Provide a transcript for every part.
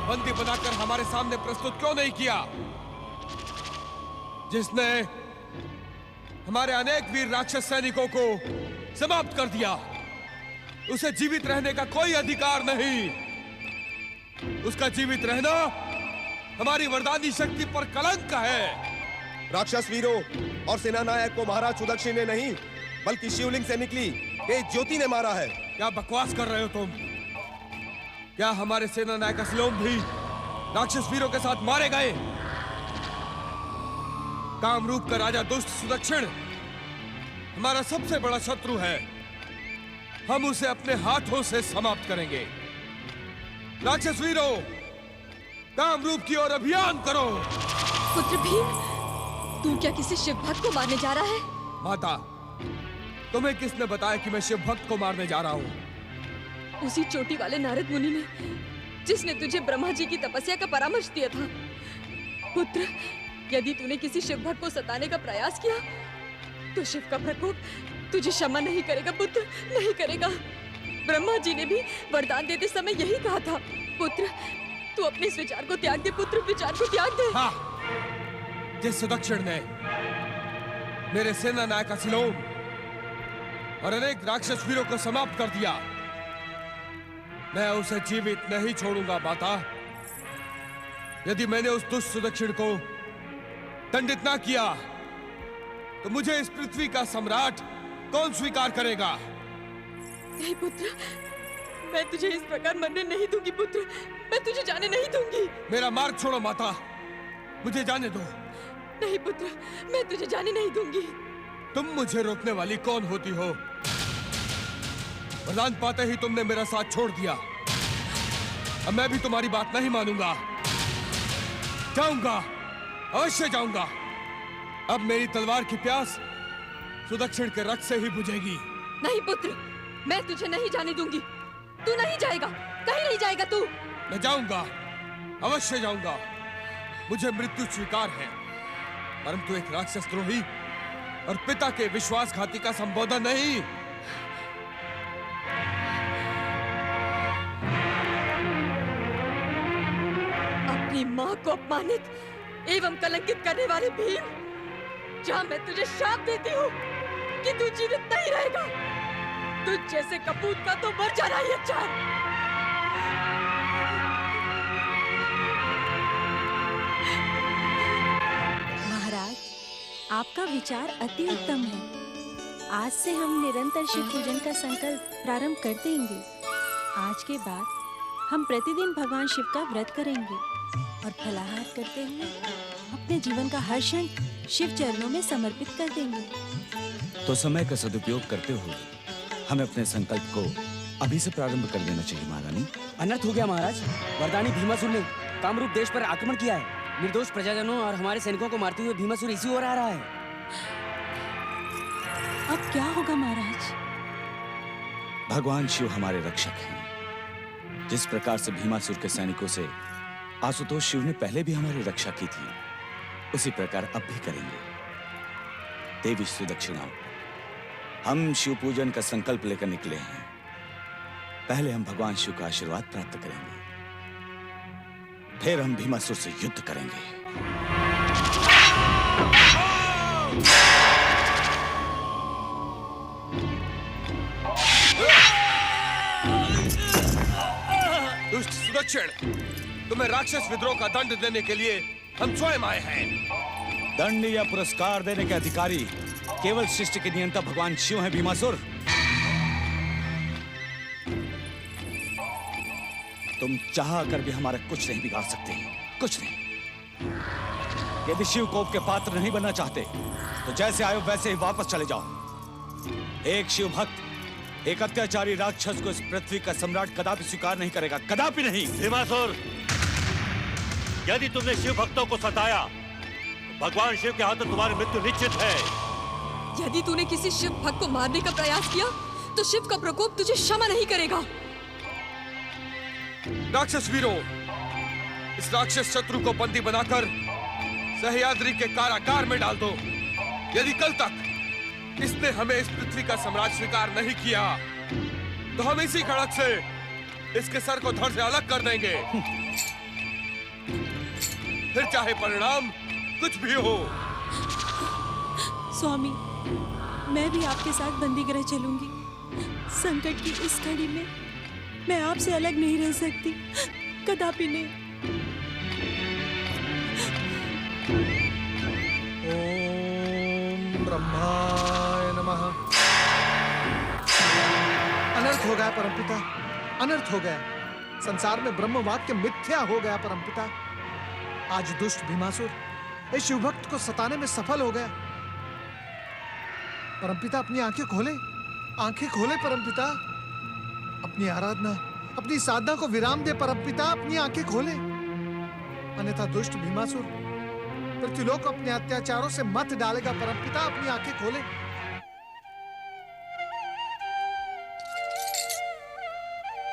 बंदी बनाकर हमारे सामने प्रस्तुत क्यों नहीं किया, जिसने हमारे अनेक वीर राक्षस सैनिकों को समाप्त कर दिया? उसे जीवित रहने का कोई अधिकार नहीं। उसका जीवित रहना हमारी वरदानी शक्ति पर कलंक है। राक्षस वीरों और सेना नायक को महाराज सुदक्षिण ने नहीं बल्कि शिवलिंग से निकली तेज ज्योति ने मारा है। क्या बकवास कर रहे हो तुम? क्या हमारे सेना नायक असलोम भी राक्षस वीरों के साथ मारे गए? कामरूप का राजा दुष्ट सुदक्षिण हमारा सबसे बड़ा शत्रु है। हम उसे अपने हाथों से समाप्त करेंगे। राक्षस वीरों, कामरूप की ओर अभियान करो। पुत्र भीम, तू क्या किसी शिव भक्त को मारने जा रहा है? माता, तुम्हें किसने बताया कि मैं शिव भक्त को मारने जा रहा हूँ? उसी चोटी वाले नारद मुनि ने, जिसने तुझे ब्रह्मा जी की तपस्या का परामर्श दिया था। पुत्र, यदि तूने किसी शिव भक्त को सताने का प्रयास किया तो शिव का प्रकोप तुझे क्षमा नहीं करेगा पुत्र, नहीं करेगा। ब्रह्मा जी ने भी वरदान देते समय यही कहा था। पुत्र, तू अपने इस विचार को त्याग दे पुत्र, विचार को त्याग दे। हाँ, जिस सुदक्षिण ने मेरे सेना नायक असलोम और अनेक राक्षस वीरों को समाप्त कर दिया, मैं उसे जीवित नहीं छोड़ूंगा माता। यदि मैंने उस दुष्ट सुदक्षिण को दंडित ना किया तो मुझे इस पृथ्वी का सम्राट कौन स्वीकार करेगा? नहीं पुत्र, मैं तुझे इस प्रकार मरने नहीं दूंगी पुत्र, मैं तुझे जाने नहीं दूंगी। मेरा मार्ग छोड़ो माता, मुझे जाने दो। नहीं पुत्र, मैं तुझे जाने नहीं दूंगी। तुम मुझे रोकने वाली कौन होती हो? वरदान पाते ही तुमने मेरा साथ छोड़ दिया। अब मैं भी तुम्हारी बात नहीं मानूंगा। जाऊंगा, अवश्य जाऊंगा। अब मेरी तलवार की प्यास सुदक्षिण के रक्त से ही बुझेगी। नहीं पुत्र, मैं तुझे नहीं जाने दूंगी। तू नहीं जाएगा, कहीं नहीं जाएगा तू। मैं जाऊंगा, अवश्य जाऊंगा। मुझे मृत्यु स्वीकार है, परंतु एक राक्षस द्रोही और पिता के विश्वासघाती का संबोधन नहीं। अपनी मां को अपमानित एवं कलंकित करने वाले भीम, जहां मैं तुझे शाप देती हूँ कि तू जीवित नहीं रहेगा। तुझ जैसे कपूत का तो मर जाना ही अच्छा है। महाराज, आपका विचार अति उत्तम है। आज से हम निरंतर शिव पूजन का संकल्प प्रारंभ कर देंगे। आज के बाद हम प्रतिदिन भगवान शिव का व्रत करेंगे और फलाहार करते हुए अपने जीवन का हर क्षण शिव चरणों में समर्पित कर देंगे। तो समय का सदुपयोग करते हुए हमें अपने संकल्प को अभी से प्रारंभ कर देना चाहिए महारानी। अनर्थ हो गया महाराज। वरदानी भीमासुर ने कामरूप देश पर आक्रमण किया है। निर्दोष प्रजाजनों और हमारे सैनिकों को मारते हुए भीमासुर इसी ओर आ रहा है। अब क्या होगा महाराज? भगवान शिव हमारे रक्षक हैं। जिस प्रकार से भीमासुर के सैनिकों से आशुतोष शिव ने पहले भी हमारी रक्षा की थी, उसी प्रकार अब भी करेंगे। देवी सुदक्षिणा, हम शिव पूजन का संकल्प लेकर निकले हैं। पहले हम भगवान शिव का आशीर्वाद प्राप्त करेंगे, फिर हम भीमासुर से युद्ध करेंगे। दुष्ट सुदक्षिण, तुम्हें राक्षस विद्रोह का दंड देने के लिए हम स्वयं आए हैं। दंड या पुरस्कार देने के अधिकारी केवल सृष्टि के नियंता भगवान शिव हैं भीमासुर। तुम चाह कर भी हमारा कुछ नहीं बिगाड़ सकते, कुछ नहीं। यदि शिव कोप के पात्र नहीं बनना चाहते तो जैसे आए वैसे ही वापस चले जाओ। एक शिव भक्त एक अत्याचारी राक्षस को इस पृथ्वी का सम्राट कदापि स्वीकार नहीं करेगा, कदापि नहीं। भीमासुर, यदि तुमने शिव भक्तों को सताया तो भगवान शिव के हाथों तुम्हारी मृत्यु निश्चित है। यदि तूने किसी शिव भक्त को मारने का प्रयास किया तो शिव का प्रकोप तुझे क्षमा नहीं करेगा। राक्षस वीरों, इस राक्षस शत्रु को बंदी बनाकर सह्याद्री के कारागार में डाल दो। यदि कल तक इसने हमें इस पृथ्वी का सम्राट स्वीकार नहीं किया तो हम इसी खड़क से इसके सर को धड़ से अलग कर देंगे। फिर चाहे परिणाम कुछ भी हो। स्वामी, मैं भी आपके साथ बंदीगृह चलूंगी। संकट की इस घड़ी में मैं आपसे अलग नहीं रह सकती, कदापि नहीं। ओम ब्रह्माय नमः। अनर्थ हो गया परमपिता, अनर्थ हो गया। संसार में ब्रह्म वाक्य मिथ्या हो गया परमपिता। आज दुष्ट भीमासुर इस शिवभक्त को सताने में सफल हो गया। परमपिता अपनी आंखें खोले, आंखें खोले परमपिता। अपनी आराधना, अपनी साधना को विराम दे परमपिता, अपनी आंखें खोले। अन्यथा दुष्ट भीमासुर पृथ्वीलोक को अपने अत्याचारों से मत डालेगा परमपिता, अपनी आंखें खोले।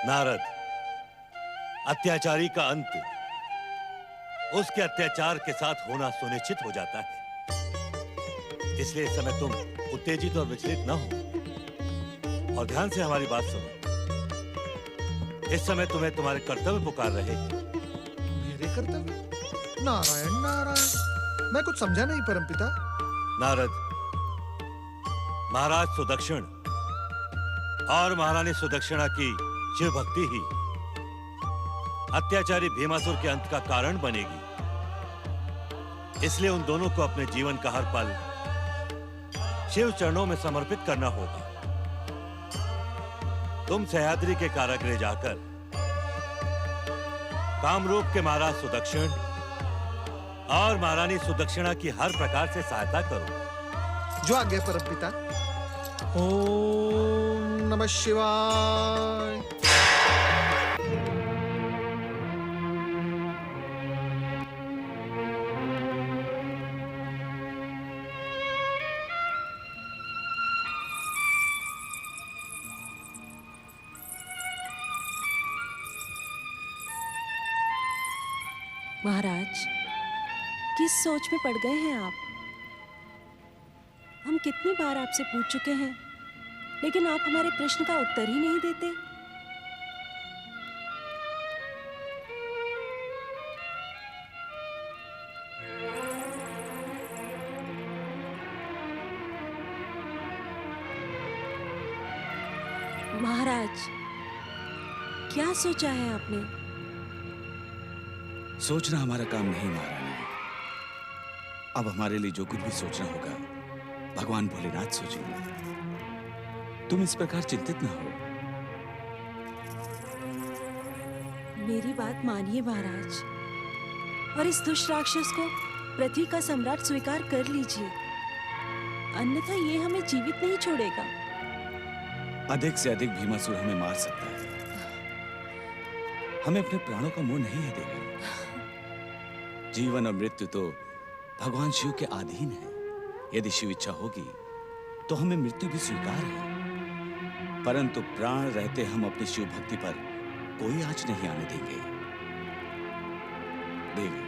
नारद, अत्याचारी का अंत उसके अत्याचार के साथ होना सुनिश्चित हो जाता है। इसलिए इस समय तुम उत्तेजित और विचलित न हो और ध्यान से हमारी बात सुनो। इस समय तुम्हें तुम्हारे कर्तव्य पुकार रहे हैं। मेरे कर्तव्य? नारायण नारायण, मैं कुछ समझा नहीं परमपिता। नारद, महाराज सुदक्षिण और महारानी सुदक्षिणा की शिव भक्ति ही अत्याचारी भीमासुर के अंत का कारण बनेगी। इसलिए उन दोनों को अपने जीवन का हर पल शिव चरणों में समर्पित करना होगा। तुम सह्याद्री के कारागृह जाकर कामरूप के महाराज सुदक्षिण और महारानी सुदक्षिणा की हर प्रकार से सहायता करो। जो आज्ञा परमपिता। ओम नमः शिवाय। महाराज, किस सोच में पड़ गए हैं आप? हम कितनी बार आपसे पूछ चुके हैं, लेकिन आप हमारे प्रश्न का उत्तर ही नहीं देते। महाराज, क्या सोचा है आपने? सोचना हमारा काम नहीं महारानी। अब हमारे लिए जो कुछ भी सोचना होगा भगवान भोलेनाथ सोचेंगे। तुम इस प्रकार चिंतित न हो। मेरी बात मानिए महाराज, और इस दुष्ट राक्षस को पृथ्वी का सम्राट स्वीकार कर लीजिए, अन्यथा ये हमें जीवित नहीं छोड़ेगा। अधिक से अधिक भीमासुर हमें मार सकता है, हमें अपने प्राणों का मोह नहीं है देवी। जीवन और मृत्यु तो भगवान शिव के अधीन है। यदि शिव इच्छा होगी तो हमें मृत्यु भी स्वीकार है, परंतु प्राण रहते हम अपनी शिव भक्ति पर कोई आँच नहीं आने देंगे। देवी,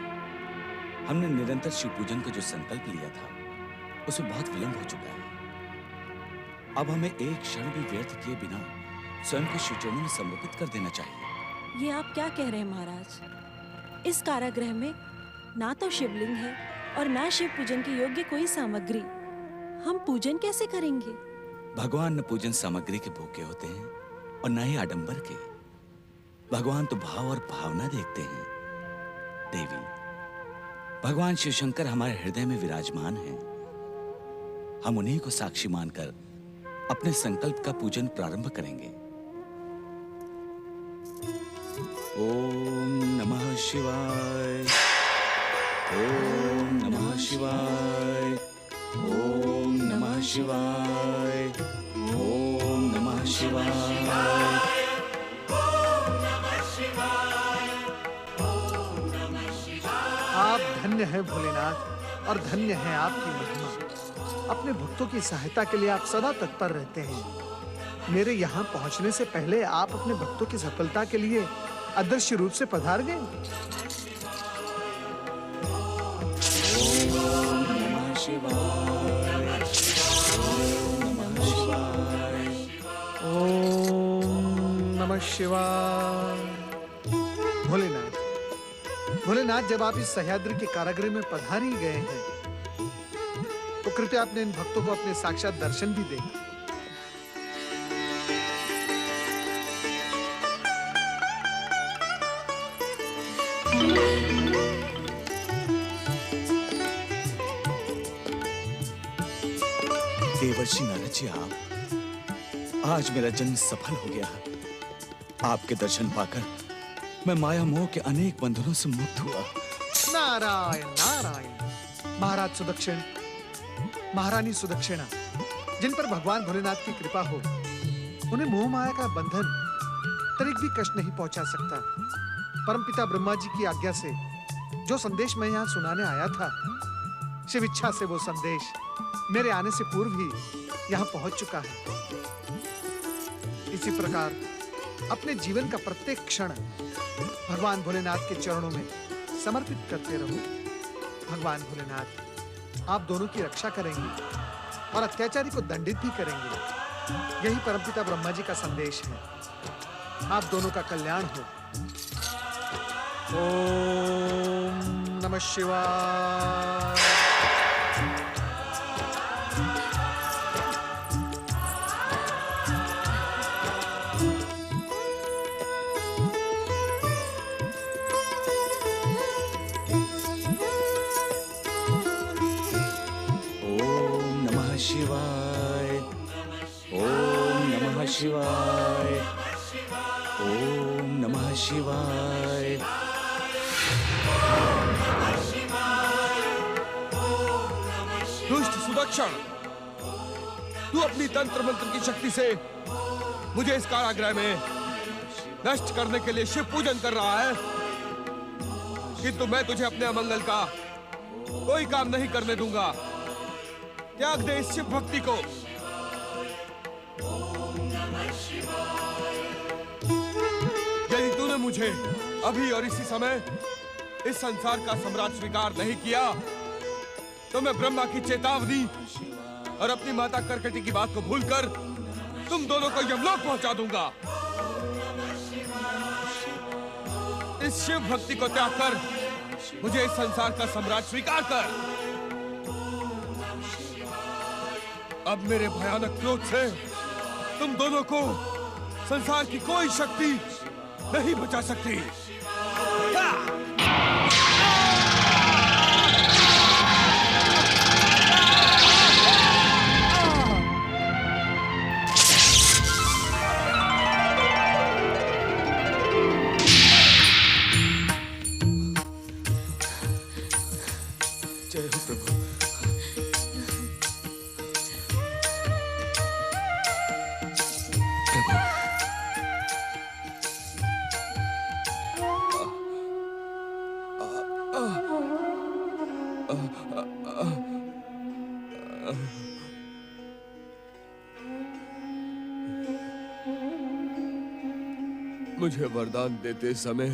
हमने निरंतर शिव पूजन का जो संकल्प लिया था उसमें बहुत विलंब हो चुका है। अब हमें एक क्षण भी व्यर्थ किए बिना स्वयं को शिव चरणों में समर्पित कर देना चाहिए। ये आप क्या कह रहे हैं महाराज? इस कारागृह में ना तो शिवलिंग है और ना शिव पूजन के योग्य कोई सामग्री। हम पूजन कैसे करेंगे? भगवान न पूजन सामग्री के भूखे होते हैं और न ही आडंबर के। भगवान तो भाव और भावना देखते हैं। देवी, भगवान शिव शंकर हमारे हृदय में विराजमान हैं। हम उन्हीं को साक्षी मानकर अपने संकल्प का पूजन प्रारंभ करेंगे। ओम नमः शिवाय, ओम नमः शिवाय, ओम नमः शिवाय, ओम नमः शिवाय। आप धन्य है भोलेनाथ और धन्य है आपकी महिमा। अपने भक्तों की सहायता के लिए आप सदा तत्पर रहते हैं। मेरे यहाँ पहुँचने से पहले आप अपने भक्तों की सफलता के लिए अदृश्य रूप से पधार गए। ओम नमः शिवाय, ओम नमः शिवाय, ओम नमः शिवाय। भोलेनाथ, भोलेनाथ, जब आप इस सह्याद्री के कारागृह में पधार ही गए हैं, तो कृपया अपने इन भक्तों को अपने साक्षात दर्शन भी दें। देवर्षि नारद जी, आप आज मेरा जन्म सफल हो गया। आपके दर्शन पाकर मैं माया मोह के अनेक बंधनों से मुक्त हुआ। नारायण नारायण। महाराज सुदक्षिण, महारानी सुदक्षिणा, जिन पर भगवान भोलेनाथ की कृपा हो, उन्हें मोह माया का बंधन तनिक भी कष्ट नहीं पहुंचा सकता। परमपिता ब्रह्मा जी की आज्ञा से जो संदेश मैं यहाँ सुनाने आया था, शिव इच्छा से वो संदेश मेरे आने से पूर्व ही यहाँ पहुंच चुका है। इसी प्रकार अपने जीवन का प्रत्येक क्षण भगवान भोलेनाथ के चरणों में समर्पित करते रहो। भगवान भोलेनाथ आप दोनों की रक्षा करेंगे और अत्याचारी को दंडित भी करेंगे। यही परमपिता ब्रह्मा जी का संदेश है। आप दोनों का कल्याण हो। ओम नमः शिवाय। शिवाय, ओम नमः शिवाय। दुष्ट सुदक्षिण, तू अपनी तंत्र मंत्र की शक्ति से मुझे इस कारागृह में नष्ट करने के लिए शिव पूजन कर रहा है, किंतु मैं तुझे अपने अमंगल का कोई काम नहीं करने दूंगा। त्याग दे इस शिव भक्ति को। यदि तूने मुझे अभी और इसी समय इस संसार का सम्राट स्वीकार नहीं किया, तो मैं ब्रह्मा की चेतावनी और अपनी माता करकटी की बात को भूलकर तुम दोनों को यमलोक पहुंचा दूंगा। इस शिव भक्ति को त्याग कर मुझे इस संसार का सम्राट स्वीकार कर। अब मेरे भयानक क्रोध से तुम दोनों को संसार की कोई शक्ति नहीं बचा सकती। जय हो प्रभु। मुझे वरदान देते समय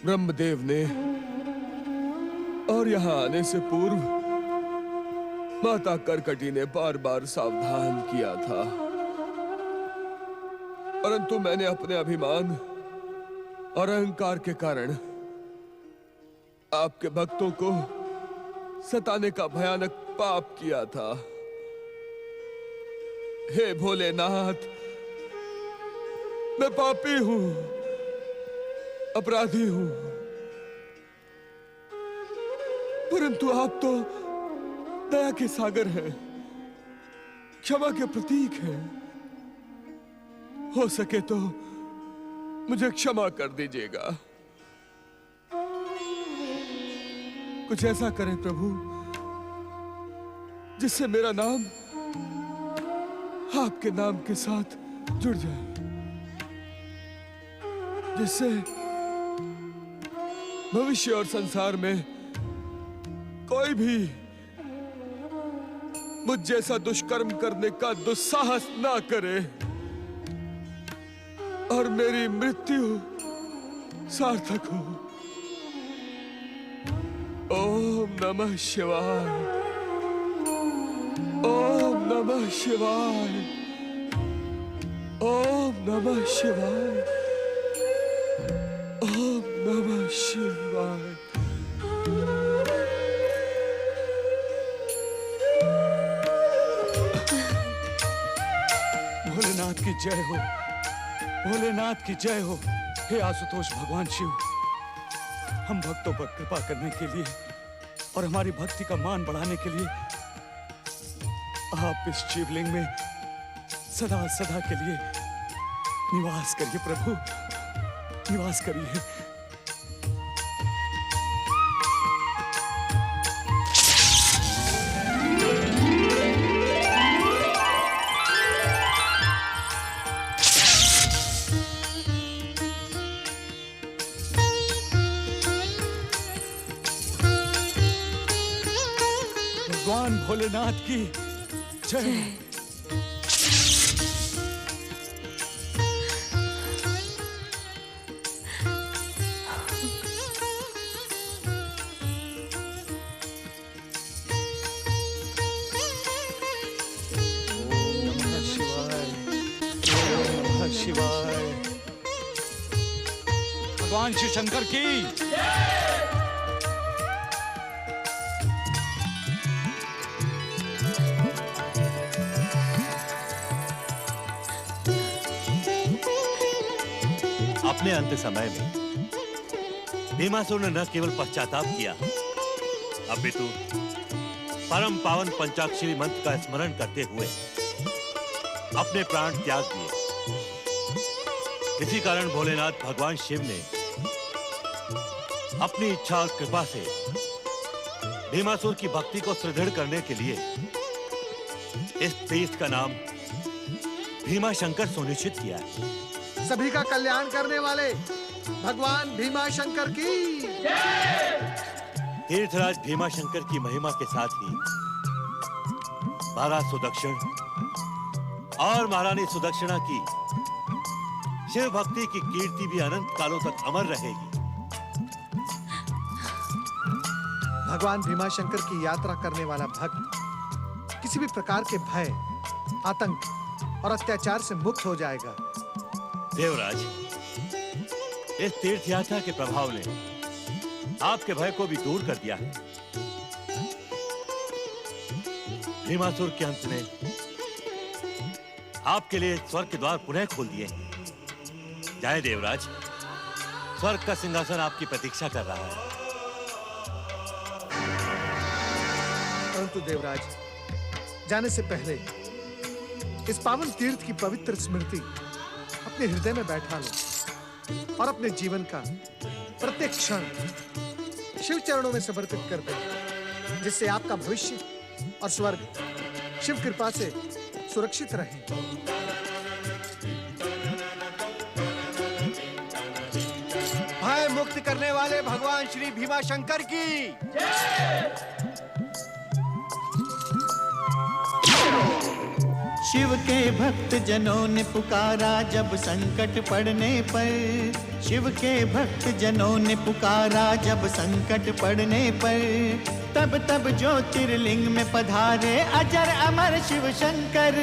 ब्रह्मदेव ने और यहाँ आने से पूर्व माता करकटी ने बार बार सावधान किया था, परंतु मैंने अपने अभिमान और अहंकार के कारण आपके भक्तों को सताने का भयानक पाप किया था। हे भोलेनाथ, मैं पापी हूं, अपराधी हूं, परंतु आप तो दया के सागर हैं, क्षमा के प्रतीक हैं। हो सके तो मुझे क्षमा कर दीजिएगा। कुछ ऐसा करें प्रभु जिससे मेरा नाम आपके नाम के साथ जुड़ जाए, जिससे भविष्य और संसार में कोई भी मुझ जैसा दुष्कर्म करने का दुस्साहस ना करे और मेरी मृत्यु सार्थक हो। ओम नमः शिवाय, ओम नमः शिवाय, ओम नमः शिवाय, ओम नमः शिवाय। भोलेनाथ की जय हो, भोलेनाथ की जय हो। हे आशुतोष भगवान शिव, हम भक्तों पर कृपा करने के लिए और हमारी भक्ति का मान बढ़ाने के लिए आप इस शिवलिंग में सदा सदा के लिए निवास करिए प्रभु, निवास करिए। भगवान भोलेनाथ की जय। शिवाय। भगवान शिव शंकर की अपने अंत समय में भीमासुर ने न केवल पश्चाताप किया, अपितु परम पावन पंचाक्षरी मंत्र का स्मरण करते हुए अपने प्राण त्याग दिए। इसी कारण भोलेनाथ भगवान शिव ने अपनी इच्छा और कृपा से भीमासुर की भक्ति को सुदृढ़ करने के लिए इस तीर्थ का नाम भीमा शंकर सुनिश्चित किया है। सभी का कल्याण करने वाले भगवान भीमा शंकर की तीर्थराज भीमा शंकर की महिमा के साथ ही महाराज सुदक्षिण और महारानी सुदक्षिणा की शिव भक्ति की कीर्ति भी अनंत कालों तक अमर रहेगी। भगवान भीमा शंकर की यात्रा करने वाला भक्त किसी भी प्रकार के भय, आतंक और अत्याचार से मुक्त हो जाएगा। देवराज, इस तीर्थ यात्रा के प्रभाव ने आपके भय को भी दूर कर दिया है। भीमासुर के अंत ने आपके लिए स्वर्ग के द्वार पुनः खोल दिए हैं। जाए देवराज, स्वर्ग का सिंहासन आपकी प्रतीक्षा कर रहा है। परंतु देवराज, जाने से पहले इस पावन तीर्थ की पवित्र स्मृति अपने हृदय में बैठा लो और अपने जीवन का प्रत्येक क्षण शिव चरणों में समर्पित कर दो, जिससे आपका भविष्य और स्वर्ग शिव कृपा से सुरक्षित रहे। भय मुक्त करने वाले भगवान श्री भीमा शंकर की शिव के भक्त जनों ने पुकारा जब संकट पड़ने पर, शिव के भक्त जनों ने पुकारा जब संकट पड़ने पर, तब तब ज्योतिर्लिंग में पधारे अजर अमर शिव शंकर।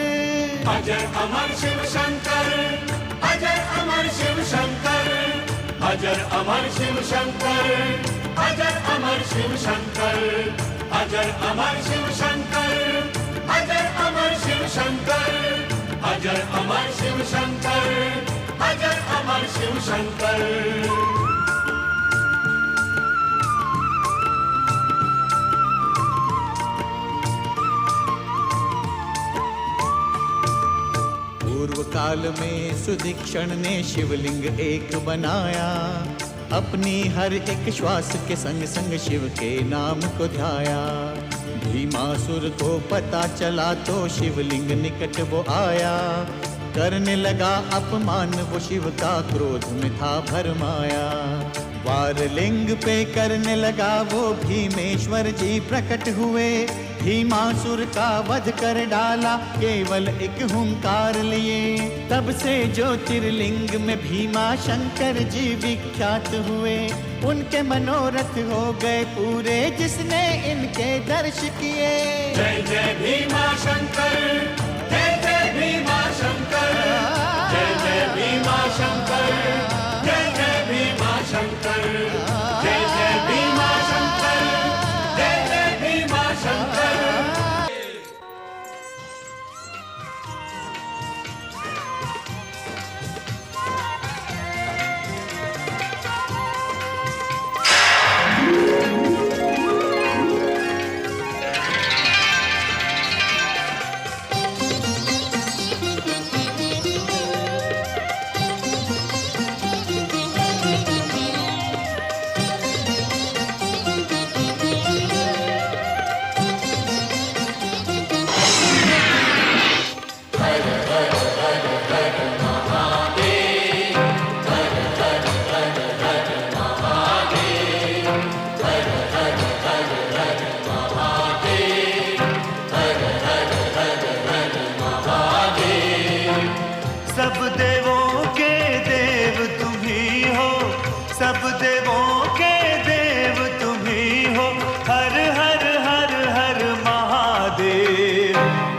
अजर अमर शिव शंकर, अजर अमर शिव शंकर, अजर अमर शिव शंकर, अजर अमर शिव शंकर, अजर अमर शिव शंकर, अजर अमर शिव शंकर, अजर अमर शिव शंकर, अजर अमर शिव शंकर। पूर्व काल में सुदीक्षण ने शिवलिंग एक बनाया, अपनी हर एक श्वास के संग संग शिव के नाम को ध्याया। भीमासुर को पता चला तो शिवलिंग निकट वो आया, करने लगा अपमान वो शिव का, क्रोध में था भरमाया। वार लिंग पे करने लगा वो भीमेश्वर जी प्रकट हुए, भीमासुर का वध कर डाला केवल एक हुंकार लिए। तब से ज्योतिर्लिंग में भीमा शंकर जी विख्यात हुए, उनके मनोरथ हो गए पूरे जिसने इनके दर्श किए। जय जय भीमा शंकर, जय जय भीमा शंकर, जय जय भीमा शंकर, जय जय भीमा शंकर। देवों के देव तुम ही हो, हर हर हर हर महादेव।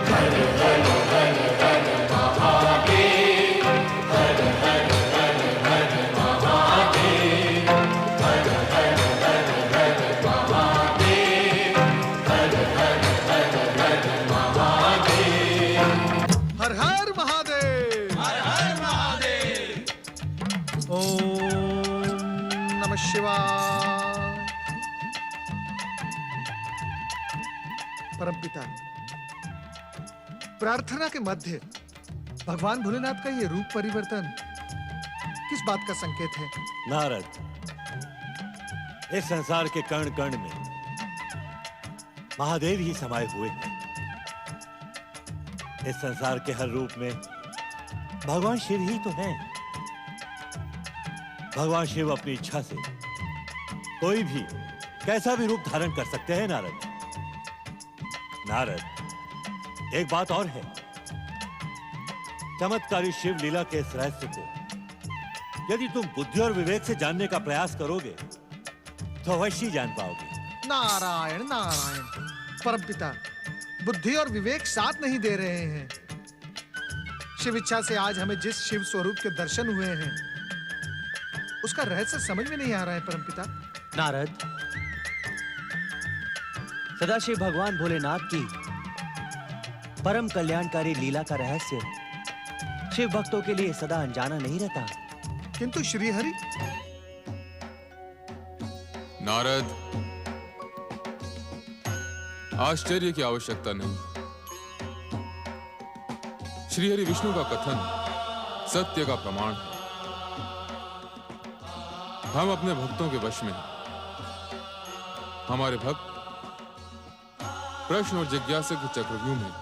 हर हर हर हर महादेव, हर हर हर हर महादेव, हर हर हर हर महादेव, हर हर हर हर महादेव। हर हर महादेव। हर हर महादेव। ओम नमः शिवाय। परमपिता, प्रार्थना के मध्य भगवान भोलेनाथ का ये रूप परिवर्तन किस बात का संकेत है? नारद, इस संसार के कण कण में महादेव ही समाये हुए हैं। इस संसार के हर रूप में भगवान शिव ही तो हैं। भगवान शिव अपनी इच्छा से कोई भी कैसा भी रूप धारण कर सकते हैं। नारद, नारद, एक बात और है। चमत्कारी शिव लीला के इस रहस्य को यदि तुम बुद्धि और विवेक से जानने का प्रयास करोगे तो अवश्य जान पाओगे। नारायण नारायण। परमपिता, बुद्धि और विवेक साथ नहीं दे रहे हैं। शिव इच्छा से आज हमें जिस शिव स्वरूप के दर्शन हुए हैं उसका रहस्य समझ में नहीं आ रहा है परमपिता। नारद, सदाशिव भगवान भोलेनाथ की परम कल्याणकारी लीला का रहस्य शिव भक्तों के लिए सदा अनजाना नहीं रहता। किंतु श्रीहरि। नारद, आश्चर्य की आवश्यकता नहीं। श्रीहरि विष्णु का कथन सत्य का प्रमाण है। हम अपने भक्तों के वश में हैं। हमारे भक्त प्रश्न और जिज्ञासा के चक्रव्यूह में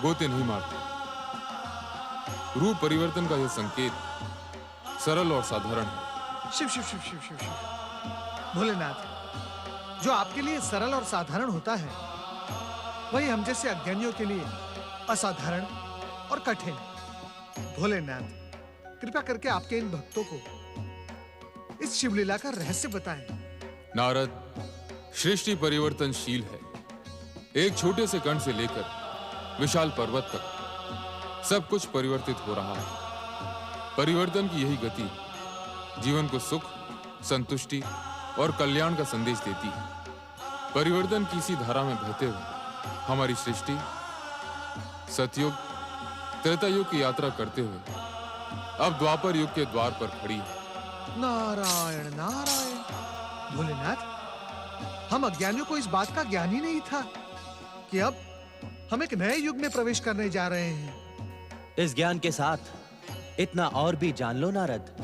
गोते नहीं मारते। रूप परिवर्तन का यह संकेत सरल और साधारण है। शिव शिव शिव शिव शिव शिव। भोलेनाथ, जो आपके लिए सरल और साधारण होता है वही हम जैसे अज्ञानियों के लिए असाधारण और कठिन। भोलेनाथ, कृपा करके आपके इन भक्तों को इस शिवलीला का रहस्य बताएं। नारद, सृष्टि परिवर्तनशील है। एक छोटे से कण से लेकर विशाल पर्वत तक सब कुछ परिवर्तित हो रहा है। परिवर्तन की यही गति जीवन को सुख, संतुष्टि और कल्याण का संदेश देती है। परिवर्तन की इसी धारा में बहते हुए हमारी सृष्टि सतयुग, त्रेता युग की यात्रा करते हुए अब द्वापर युग के द्वार पर खड़ी है। नारायण नारायण। भोलेनाथ, हम अज्ञानियों को इस बात का ज्ञान ही नहीं था कि अब हम एक नए युग में प्रवेश करने जा रहे हैं। इस ज्ञान के साथ इतना और भी जान लो नारद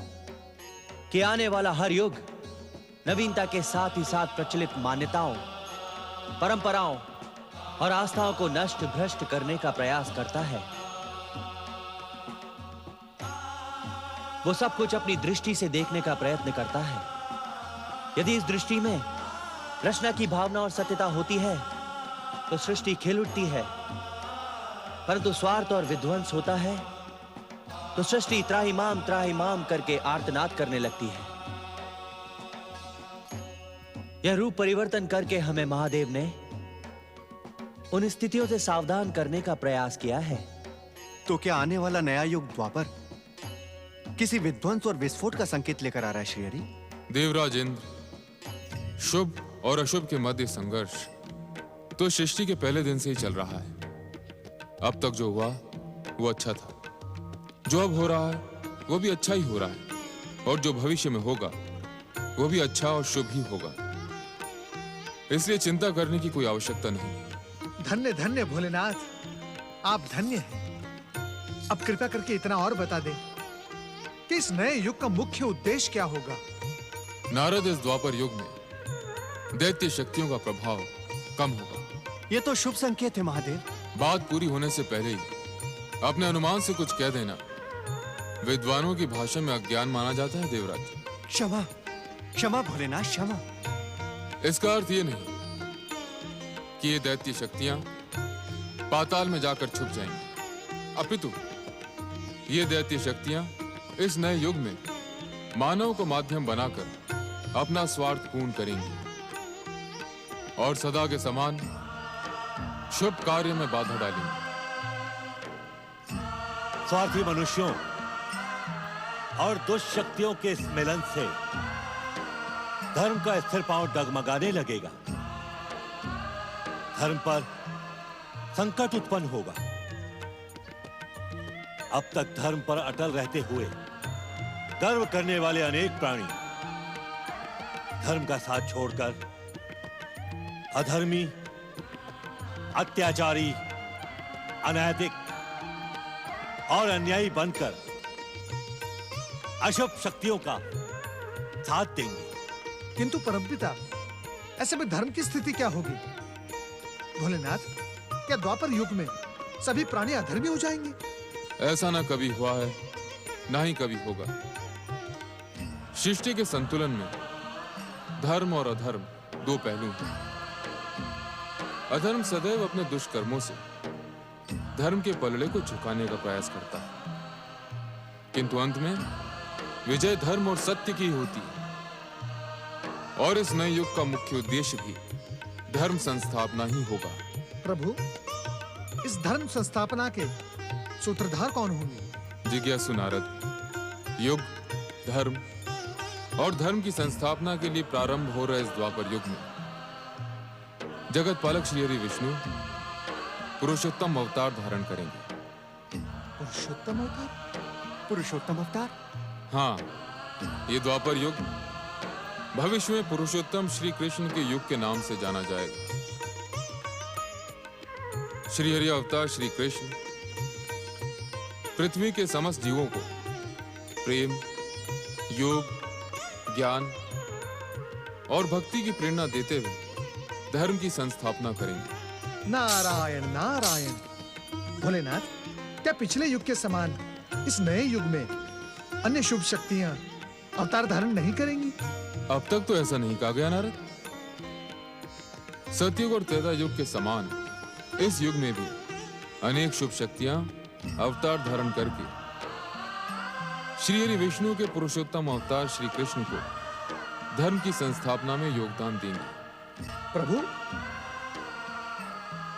कि आने वाला हर युग नवीनता के साथ ही साथ प्रचलित मान्यताओं, परंपराओं और आस्थाओं को नष्ट भ्रष्ट करने का प्रयास करता है। वो सब कुछ अपनी दृष्टि से देखने का प्रयत्न करता है। यदि इस दृष्टि में रचना की भावना और सत्यता होती है तो सृष्टि खिल उठती है, परंतु स्वार्थ और विध्वंस होता है तो सृष्टि त्राहिमाम करके आर्तनाद करने लगती है। यह रूप परिवर्तन करके हमें महादेव ने उन स्थितियों से सावधान करने का प्रयास किया है। तो क्या आने वाला नया युग द्वापर किसी विध्वंस और विस्फोट का संकेत लेकर आ रहा है श्रीहरि? देवराज इंद्र, शुभ और अशुभ के मध्य संघर्ष तो सृष्टि के पहले दिन से ही चल रहा है। अब तक जो हुआ वो अच्छा था, जो अब हो रहा है वो भी अच्छा ही हो रहा है, और जो भविष्य में होगा वो भी अच्छा और शुभ ही होगा। इसलिए चिंता करने की कोई आवश्यकता नहीं। धन्य धन्य भोलेनाथ, आप धन्य हैं। अब कृपा करके इतना और बता दें कि इस नए युग का मुख्य उद्देश्य क्या होगा? नारद, इस द्वापर युग में दैत्य शक्तियों का प्रभाव कम होगा। ये तो शुभ संकेत है महादेव। बात पूरी होने से पहले ही अपने अनुमान से कुछ कह देना विद्वानों की भाषा में अज्ञान माना जाता है देवराज। क्षमा क्षमा भोलेनाथ, क्षमा। इसका अर्थ ये नहीं कि ये दैत्य शक्तियां पाताल में जाकर छुप जाएंगी, अपितु ये दैत्य शक्तियां इस नए युग में मानव को माध्यम बनाकर अपना स्वार्थ पूर्ण करेंगी और सदा के समान शुभ कार्य में बाधा डालेंगी। स्वार्थी मनुष्यों और दुष्ट शक्तियों के इस मिलन से धर्म का स्थिर पांव डगमगाने लगेगा, धर्म पर संकट उत्पन्न होगा। अब तक धर्म पर अटल रहते हुए गर्व करने वाले अनेक प्राणी धर्म का साथ छोड़कर अधर्मी, अत्याचारी, अनैतिक और अन्यायी बनकर अशुभ शक्तियों का साथ देंगे। किंतु परमपिता, ऐसे में धर्म की स्थिति क्या होगी? भोलेनाथ, क्या द्वापर युग में सभी प्राणी अधर्मी हो जाएंगे? ऐसा ना कभी हुआ है, ना ही कभी होगा। सृष्टि के संतुलन में धर्म और अधर्म दो पहलू हैं। अधर्म सदैव अपने दुष्कर्मों से धर्म के पलड़े को झुकाने का प्रयास करता है, किंतु अंत में विजय धर्म और सत्य की होती है। और इस नए युग का मुख्य उद्देश्य भी धर्म संस्थापना ही होगा। प्रभु, इस धर्म संस्थापना के सूत्रधार कौन होंगे? जिज्ञासु नारद, युग, धर्म और धर्म की संस्थापना के लिए प्रारंभ हो रहे इस द्वापर युग में जगत पालक श्री हरि विष्णु पुरुषोत्तम अवतार धारण करेंगे। पुरुषोत्तम अवतार? पुरुषोत्तम अवतार? हाँ, ये द्वापर युग भविष्य में पुरुषोत्तम श्री कृष्ण के युग के नाम से जाना जाएगा। श्री हरि अवतार श्री कृष्ण पृथ्वी के समस्त जीवों को प्रेम, योग, ज्ञान और भक्ति की प्रेरणा देते हुए धर्म की संस्थापना करेंगे। नारायण नारायण। भोलेनाथ, क्या पिछले युग के समान इस नए युग में अन्य शुभ शक्तियां अवतार धारण नहीं करेंगी? अब तक तो ऐसा नहीं कहा गया नारद। सतयुग और त्रेता युग के समान इस युग में भी अनेक शुभ शक्तियां अवतार धारण करके श्री हरि विष्णु के पुरुषोत्तम अवतार श्री कृष्ण को धर्म की संस्थापना में योगदान देंगे। प्रभु,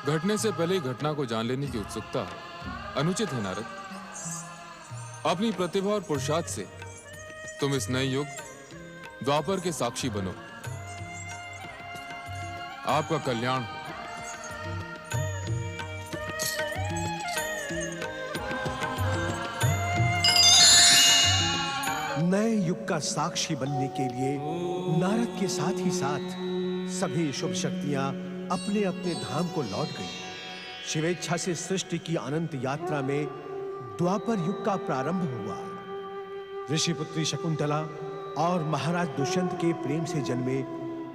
घटने से पहले घटना को जान लेने की उत्सुकता अनुचित है नारद। अपनी प्रतिभा और पुरुषार्थ से तुम इस नए युग द्वापर के साक्षी बनो। आपका कल्याण हो। नए युग का साक्षी बनने के लिए नारद के साथ ही साथ सभी शुभ शक्तियां अपने अपने धाम को लौट गईं। शिवेच्छा से सृष्टि की अनंत यात्रा में द्वापर युग का प्रारंभ हुआ। ऋषिपुत्री शकुंतला और महाराज दुष्यंत के प्रेम से जन्मे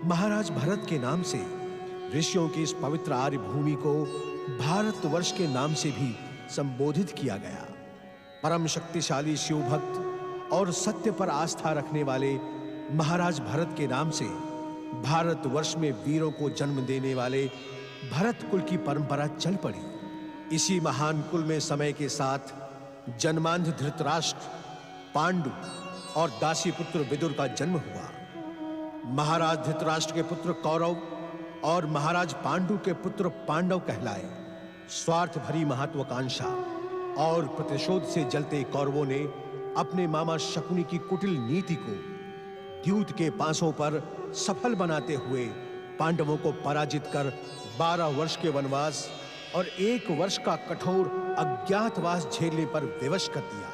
महाराज भरत के नाम से ऋषियों की इस पवित्र आर्य भूमि को भारतवर्ष के नाम से भी संबोधित किया गया। परम शक्तिशाली शिव भक्त और सत्य पर आस्था रखने वाले महाराज भरत के नाम से भारतवर्ष में वीरों को जन्म देने वाले भरत कुल की परंपरा चल पड़ी। इसी महान कुल में समय के साथ जन्मांध धृतराष्ट्र, पांडु और दासी पुत्र विदुर का जन्म हुआ। महाराज धृतराष्ट्र के पुत्र कौरव और महाराज पांडु के पुत्र पांडव कहलाए। स्वार्थ भरी महत्वाकांक्षा और प्रतिशोध से जलते कौरवों ने अपने मामा शकुनी की कुटिल नीति को द्यूत के पांसों पर सफल बनाते हुए पांडवों को पराजित कर 12 वर्ष के वनवास और 1 वर्ष का कठोर अज्ञातवास झेलने पर विवश कर दिया।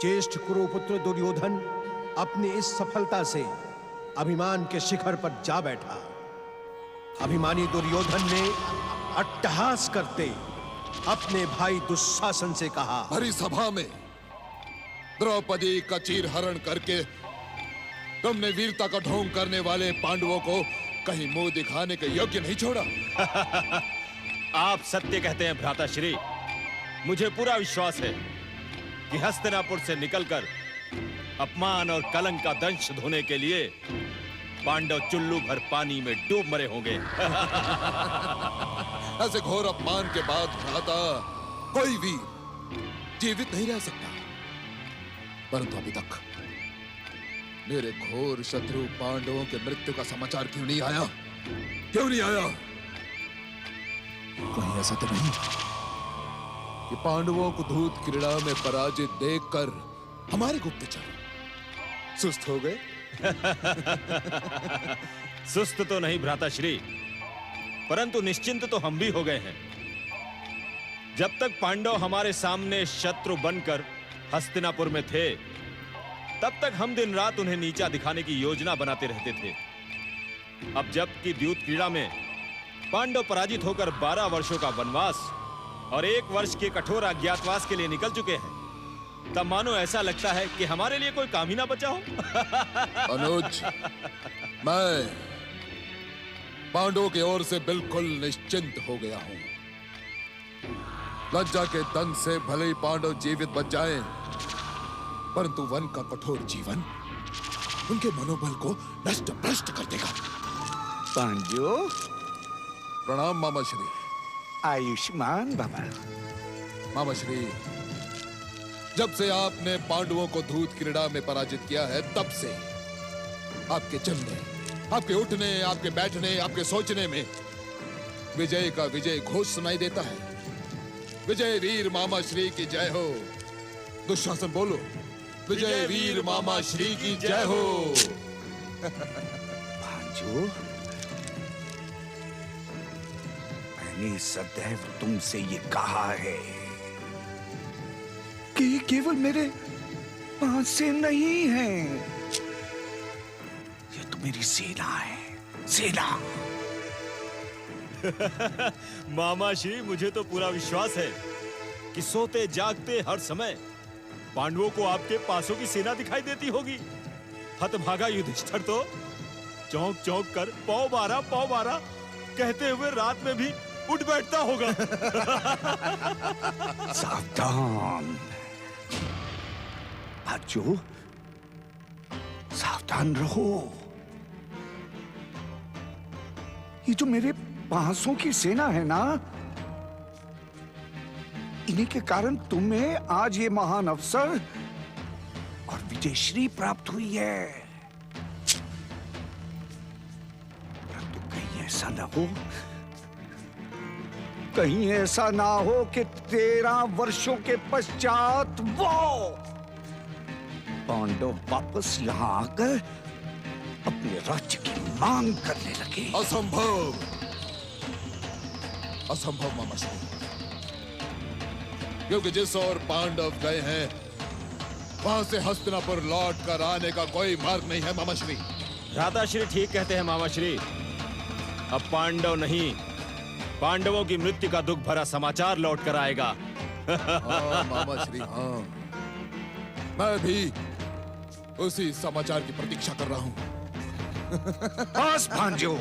ज्येष्ठ कुरुपुत्र दुर्योधन अपनी इस सफलता से अभिमान के शिखर पर जा बैठा। अभिमानी दुर्योधन ने अट्टहास करते अपने भाई दुशासन से कहा, भरी सभा में द्रौपदी का चीर हरण करके तुमने वीरता का ढोंग करने वाले पांडवों को कहीं मुंह दिखाने के योग्य नहीं छोड़ा। आप सत्य कहते हैं भ्राताश्री। मुझे पूरा विश्वास है कि हस्तिनापुर से निकलकर अपमान और कलंक का दंश धोने के लिए पांडव चुल्लू भर पानी में डूब मरे होंगे। ऐसे घोर अपमान के बाद भ्राता कोई वीर जीवित नहीं रह सकता, परंतु अभी तक मेरे घोर शत्रु पांडवों के मृत्यु का समाचार क्यों नहीं आया? क्यों नहीं आया? कहीं ऐसा तो नहीं कि पांडवों को धूत क्रीड़ा में पराजित देखकर हमारे गुप्तचर सुस्त हो गए? सुस्त तो नहीं भ्राताश्री, परंतु निश्चिंत तो हम भी हो गए हैं। जब तक पांडव हमारे सामने शत्रु बनकर हस्तिनापुर में थे, तब तक हम दिन रात उन्हें नीचा दिखाने की योजना बनाते रहते थे। अब जबकि द्यूत क्रीड़ा में पांडव पराजित होकर 12 वर्षों का वनवास और 1 वर्ष के कठोर अज्ञातवास के लिए निकल चुके हैं, तब मानो ऐसा लगता है कि हमारे लिए कोई काम ही ना बचा हो। अनुज, मैं पांडवों की ओर से बिल्कुल निश्चिंत हो गया हूं। लज्जा के दंड से भले ही पांडव जीवित बच जाएं, परंतु वन का कठोर जीवन उनके मनोबल को नष्ट भ्रष्ट कर देगा। पांडव, प्रणाम मामा श्री। आयुष्मान बाबा। मामा श्री, जब से आपने पांडवों को धूत क्रीड़ा में पराजित किया है, तब से आपके चलने, आपके उठने, आपके बैठने, आपके सोचने में विजय का विजय घोष सुनाई देता है। विजय वीर मामा श्री की जय हो। दुशासन बोलो, विजय वीर मामा श्री की जय हो। भांजो, मैंने सदैव तुमसे ये कहा है कि ये केवल मेरे पास से नहीं है, ये तो मेरी सेना है, सेना। मामा श्री, मुझे तो पूरा विश्वास है कि सोते जागते हर समय पांडवों को आपके पासों की सेना दिखाई देती होगी। हतभागा युधिष्ठिर तो चौंक चौंक कर पौ बारा कहते हुए रात में भी उठ बैठता होगा। सावधान भांजो, सावधान रहो। ये जो मेरे पासों की सेना है ना, इन्हीं के कारण तुम्हें आज ये महान अवसर और विजयश्री प्राप्त हुई है। परंतु कहीं ऐसा ना हो, कहीं ऐसा ना हो कि 13 वर्षों के पश्चात वो पांडव वापस यहां आकर अपने राज्य की मांग करने लगे। असंभव, असंभव मामा श्री, क्योंकि जिस ओर पांडव गए हैं, वहां से हस्तिनापुर लौट कर आने का कोई मार्ग नहीं है मामा श्री। भ्राताश्री ठीक कहते हैं मामा श्री। अब पांडव नहीं, पांडवों की मृत्यु का दुख भरा समाचार लौट कर आएगा। हाँ मामा श्री, हाँ, मैं भी उसी समाचार की प्रतीक्षा कर रहा हूं। बस भांजो,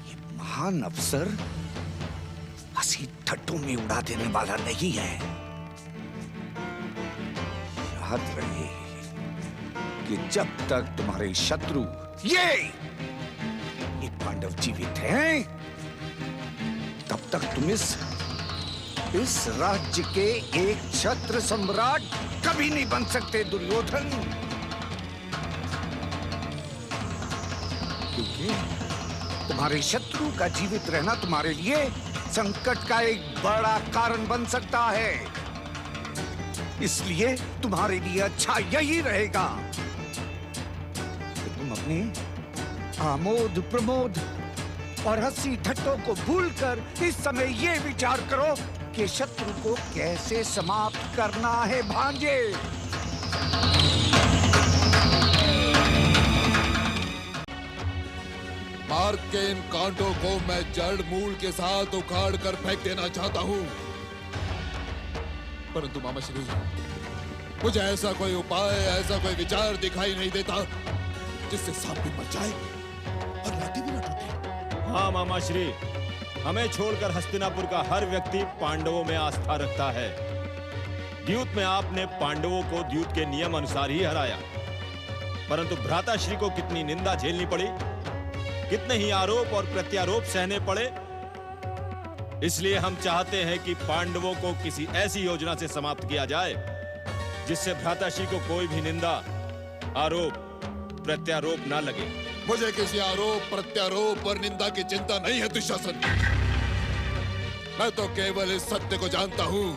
ये महान अवसर हंसी ठट्टों में उड़ा देने वाला नहीं है। याद रहे कि जब तक तुम्हारे शत्रु ये पांडव जीवित हैं, तब तक तुम इस राज्य के एक छत्र सम्राट कभी नहीं बन सकते दुर्योधन। क्योंकि तुम्हारे शत्रु का जीवित रहना तुम्हारे लिए संकट का एक बड़ा कारण बन सकता है। इसलिए तुम्हारे लिए अच्छा यही रहेगा कि तुम अपने आमोद प्रमोद और हंसी ठट्टों को भूलकर इस समय ये विचार करो कि शत्रु को कैसे समाप्त करना है। भांजे, मार्ग के इन कांटों को मैं जड़ मूल के साथ उखाड़ कर फेंक देना चाहता हूं, परंतु मामा श्री, मुझे ऐसा कोई उपाय, ऐसा कोई विचार दिखाई नहीं देता जिससे सांप भी मर जाए और लाठी भी न टूटे। हाँ मामा श्री, हमें छोड़कर हस्तिनापुर का हर व्यक्ति पांडवों में आस्था रखता है। द्यूत में आपने पांडवों को द्यूत के नियम अनुसार ही हराया, परंतु भ्राताश्री को कितनी निंदा झेलनी पड़ी, कितने ही आरोप और प्रत्यारोप सहने पड़े। इसलिए हम चाहते हैं कि पांडवों को किसी ऐसी योजना से समाप्त किया जाए जिससे भ्राताश्री को कोई भी निंदा, आरोप, प्रत्यारोप ना लगे। मुझे किसी आरोप, प्रत्यारोप और निंदा की चिंता नहीं है दुशासन। मैं तो केवल इस सत्य को जानता हूँ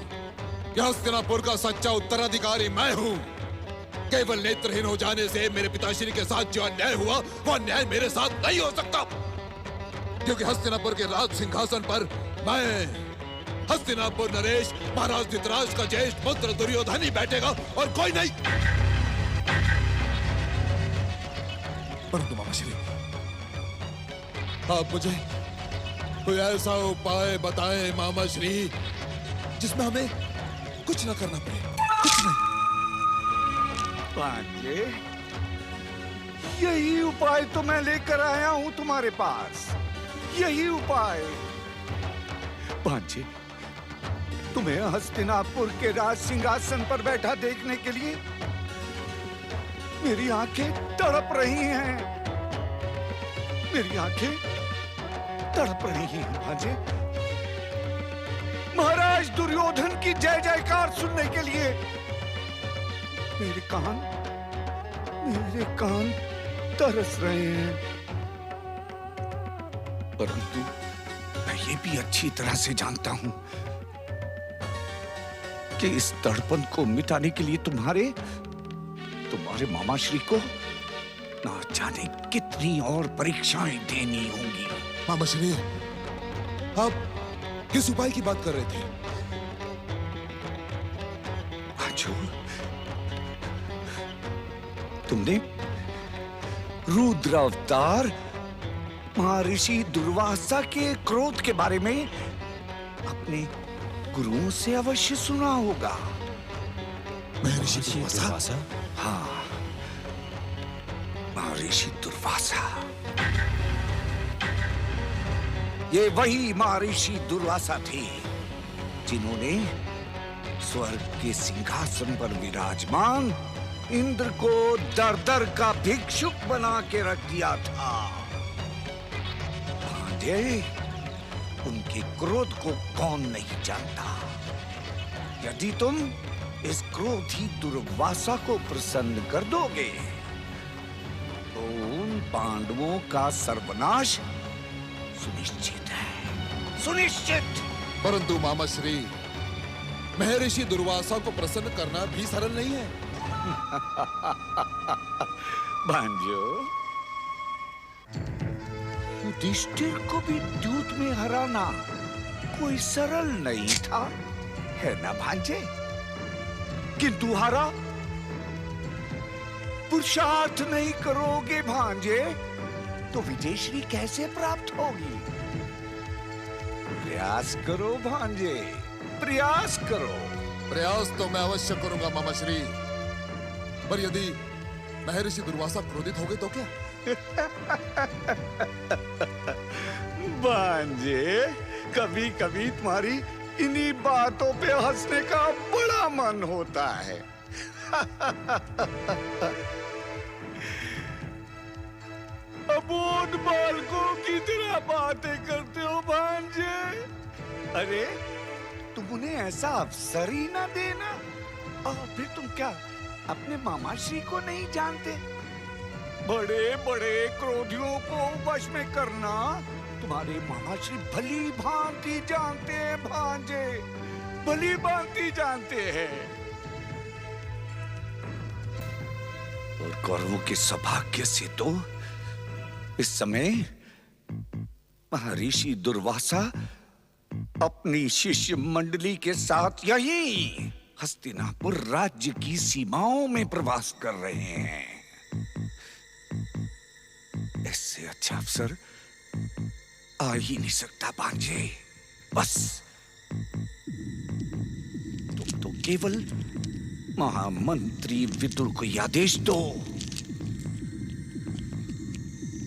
कि हस्तिनापुर का सच्चा उत्तराधिकारी मैं हूँ। केवल नेत्रहीन हो जाने से मेरे पिताश्री के साथ जो अन्याय हुआ, वो अन्याय मेरे साथ नहीं हो सकता, क्योंकि हस्तिनापुर के राज सिंहासन पर मैं, हस्तिनापुर नरेश, महाराज धृतराष्ट्र का ज्येष्ठ पुत्र दुर्योधन ही बैठेगा और कोई नहीं। परंतु मामाश्री, आप मुझे कोई ऐसा उपाय बताएं मामाश्री, जिसमें हमें कुछ न करना पड़े, कुछ नहीं। भांजे, यही उपाय तो मैं लेकर आया हूं तुम्हारे पास, यही उपाय। भांजे, तुम्हें हस्तिनापुर के राज सिंहासन पर बैठा देखने के लिए मेरी आंखें तड़प रही हैं, मेरी आंखें तड़प रही हैं भांजे। महाराज दुर्योधन की जय जयकार सुनने के लिए मेरे कान तरस रहे हैं। परंतु मैं ये भी अच्छी तरह से जानता हूं कि इस तड़पन को मिटाने के लिए तुम्हारे मामाश्री को ना जाने कितनी और परीक्षाएं देनी होंगी। मामाश्री, आप किस उपाय की बात कर रहे थे? आजू, तुमने रुद्र अवतार महर्षि दुर्वासा के क्रोध के बारे में अपने गुरुओं से अवश्य सुना होगा। महर्षि दुर्वासा? हाँ, महर्षि दुर्वासा। ये वही महर्षि दुर्वासा थे जिन्होंने स्वर्ग के सिंहासन पर विराजमान इंद्र को दर दर का भिक्षुक बना के रख दिया था। भांजे, उनके क्रोध को कौन नहीं जानता। यदि तुम इस क्रोधी दुर्वासा को प्रसन्न कर दोगे तो उन पांडवों का सर्वनाश सुनिश्चित है, सुनिश्चित। परंतु मामाश्री, महर्षि दुर्वासा को प्रसन्न करना भी सरल नहीं है। भांजो, युधिष्ठिर को भी द्यूत में हराना कोई सरल नहीं था, है ना भांजे? किंतु हारा, पुरुषार्थ नहीं करोगे भांजे तो विजयश्री कैसे प्राप्त होगी? प्रयास करो भांजे, प्रयास करो। प्रयास तो मैं अवश्य करूंगा मामाश्री, पर यदि महर्षि दुर्वासा क्रोधित हो गए तो क्या? भांजे, कभी कभी तुम्हारी इन्हीं बातों पे हंसने का बड़ा मन होता है। अबोध बालकों की तरह बातें करते हो भांजे। अरे, तुम उन्हें ऐसा अवसर ही ना देना। और फिर तुम क्या अपने मामाश्री को नहीं जानते? बड़े बड़े क्रोधियों को वश में करना तुम्हारे मामाश्री भली भांति जानते हैं भांजे, भली भांति जानते हैं। और कौरवों के सौभाग्य से तो इस समय महर्षि दुर्वासा अपनी शिष्य मंडली के साथ यही हस्तिनापुर राज्य की सीमाओं में प्रवास कर रहे हैं। इससे अच्छा अवसर आ ही नहीं सकता भांजे। बस तुम तो केवल महामंत्री विदुर को यह आदेश दो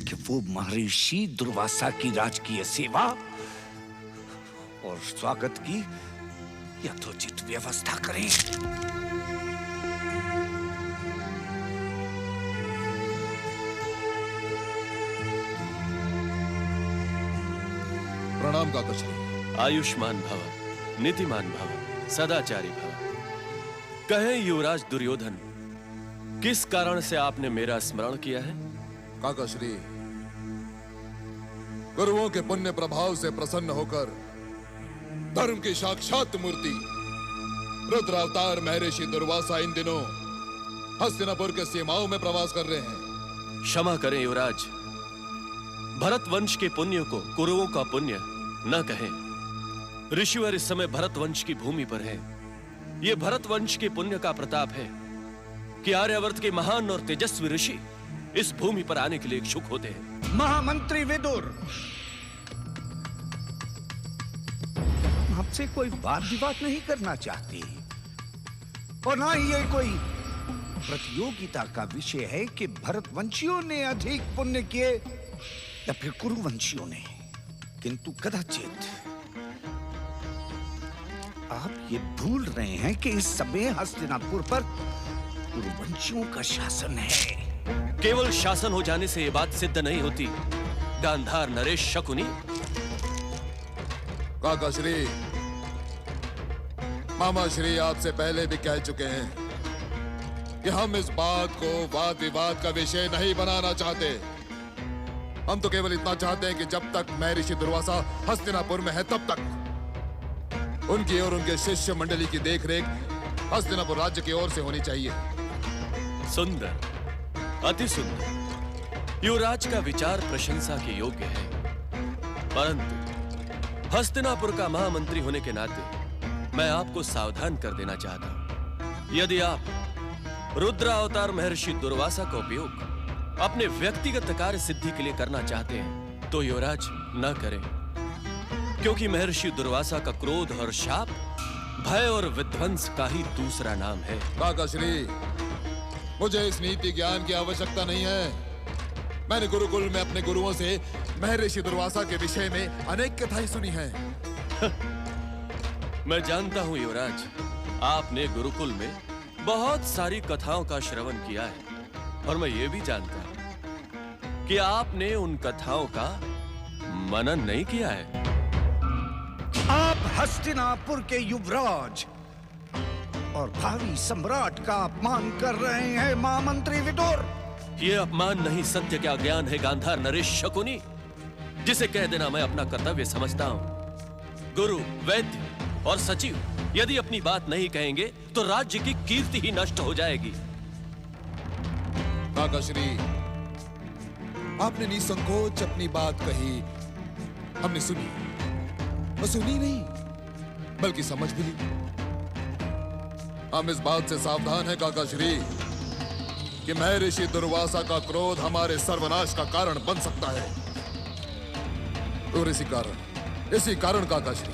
कि वो महर्षि दुर्वासा की राजकीय सेवा और स्वागत की यथोचित व्यवस्था करें। प्रणाम दादाश्री। आयुष्मान भव, नीतिमान भव, सदाचारी भव। कहें युवराज दुर्योधन, किस कारण से आपने मेरा स्मरण किया है? काका श्री, गुरुओं के पुण्य प्रभाव से प्रसन्न होकर धर्म की साक्षात मूर्ति रुद्र अवतार महर्षि दुर्वासा इन दिनों हस्तिनापुर के सीमाओं में प्रवास कर रहे हैं। क्षमा करें युवराज, भरत वंश के पुण्य को कुरुओं का पुण्य न कहें। ऋषिवर इस समय भरत वंश की भूमि पर है। ये भरत वंश के पुण्य का प्रताप है कि आर्यावर्त के महान और तेजस्वी ऋषि इस भूमि पर आने के लिए इच्छुक होते हैं। महामंत्री विदुर, आपसे कोई वाद विवाद नहीं करना चाहती और ना ही ये कोई प्रतियोगिता का विषय है कि भरतवंशियों ने अधिक पुण्य किए या फिर कुरुवंशियों ने, किंतु कदाचित आप ये भूल रहे हैं कि इस समय हस्तिनापुर पर कुरुवंशियों का शासन है। केवल शासन हो जाने से ये बात सिद्ध नहीं होती गांधार नरेश शकुनी। काका श्री, मामा श्री आपसे पहले भी कह चुके हैं कि हम इस बात को वाद विवाद का विषय नहीं बनाना चाहते। हम तो केवल इतना चाहते हैं कि जब तक महर्षि दुर्वासा हस्तिनापुर में है तब तक उनकी और उनके शिष्य मंडली की देखरेख हस्तिनापुर राज्य की ओर से होनी चाहिए। सुंदर, अति सुंदर। युवराज का विचार प्रशंसा के योग्य है, परंतु हस्तिनापुर का महामंत्री होने के नाते मैं आपको सावधान कर देना चाहता हूं। यदि आप रुद्रावतार महर्षि दुर्वासा का उपयोग अपने व्यक्तिगत कार्य सिद्धि के लिए करना चाहते हैं तो युवराज न करें, क्योंकि महर्षि दुर्वासा का क्रोध और शाप भय और विध्वंस का ही दूसरा नाम है। काका श्री, मुझे इस नीति ज्ञान की आवश्यकता नहीं है। मैंने गुरुकुल में अपने गुरुओं से महर्षि दुर्वासा के विषय में अनेक कथाएं सुनी हैं। मैं जानता हूं युवराज, आपने गुरुकुल में बहुत सारी कथाओं का श्रवण किया है और मैं ये भी जानता हूं कि आपने उन कथाओं का मनन नहीं किया है। आप हस्तिनापुर के युवराज और भावी सम्राट का अपमान कर रहे हैं महामंत्री विदुर। ये अपमान नहीं, सत्य का ज्ञान है गांधार नरेश शकुनी, जिसे कह देना मैं अपना कर्तव्य समझता हूं। गुरु, वैद्य और सचिव यदि अपनी बात नहीं कहेंगे तो राज्य की कीर्ति ही नष्ट हो जाएगी। काका श्री, आपने निसंकोच अपनी बात कही, हमने सुनी और सुनी नहीं बल्कि समझ भी ली। हम इस बात से सावधान हैं काका श्री कि महर्षि दुर्वासा का क्रोध हमारे सर्वनाश का कारण बन सकता है। और इसी कारण काका श्री,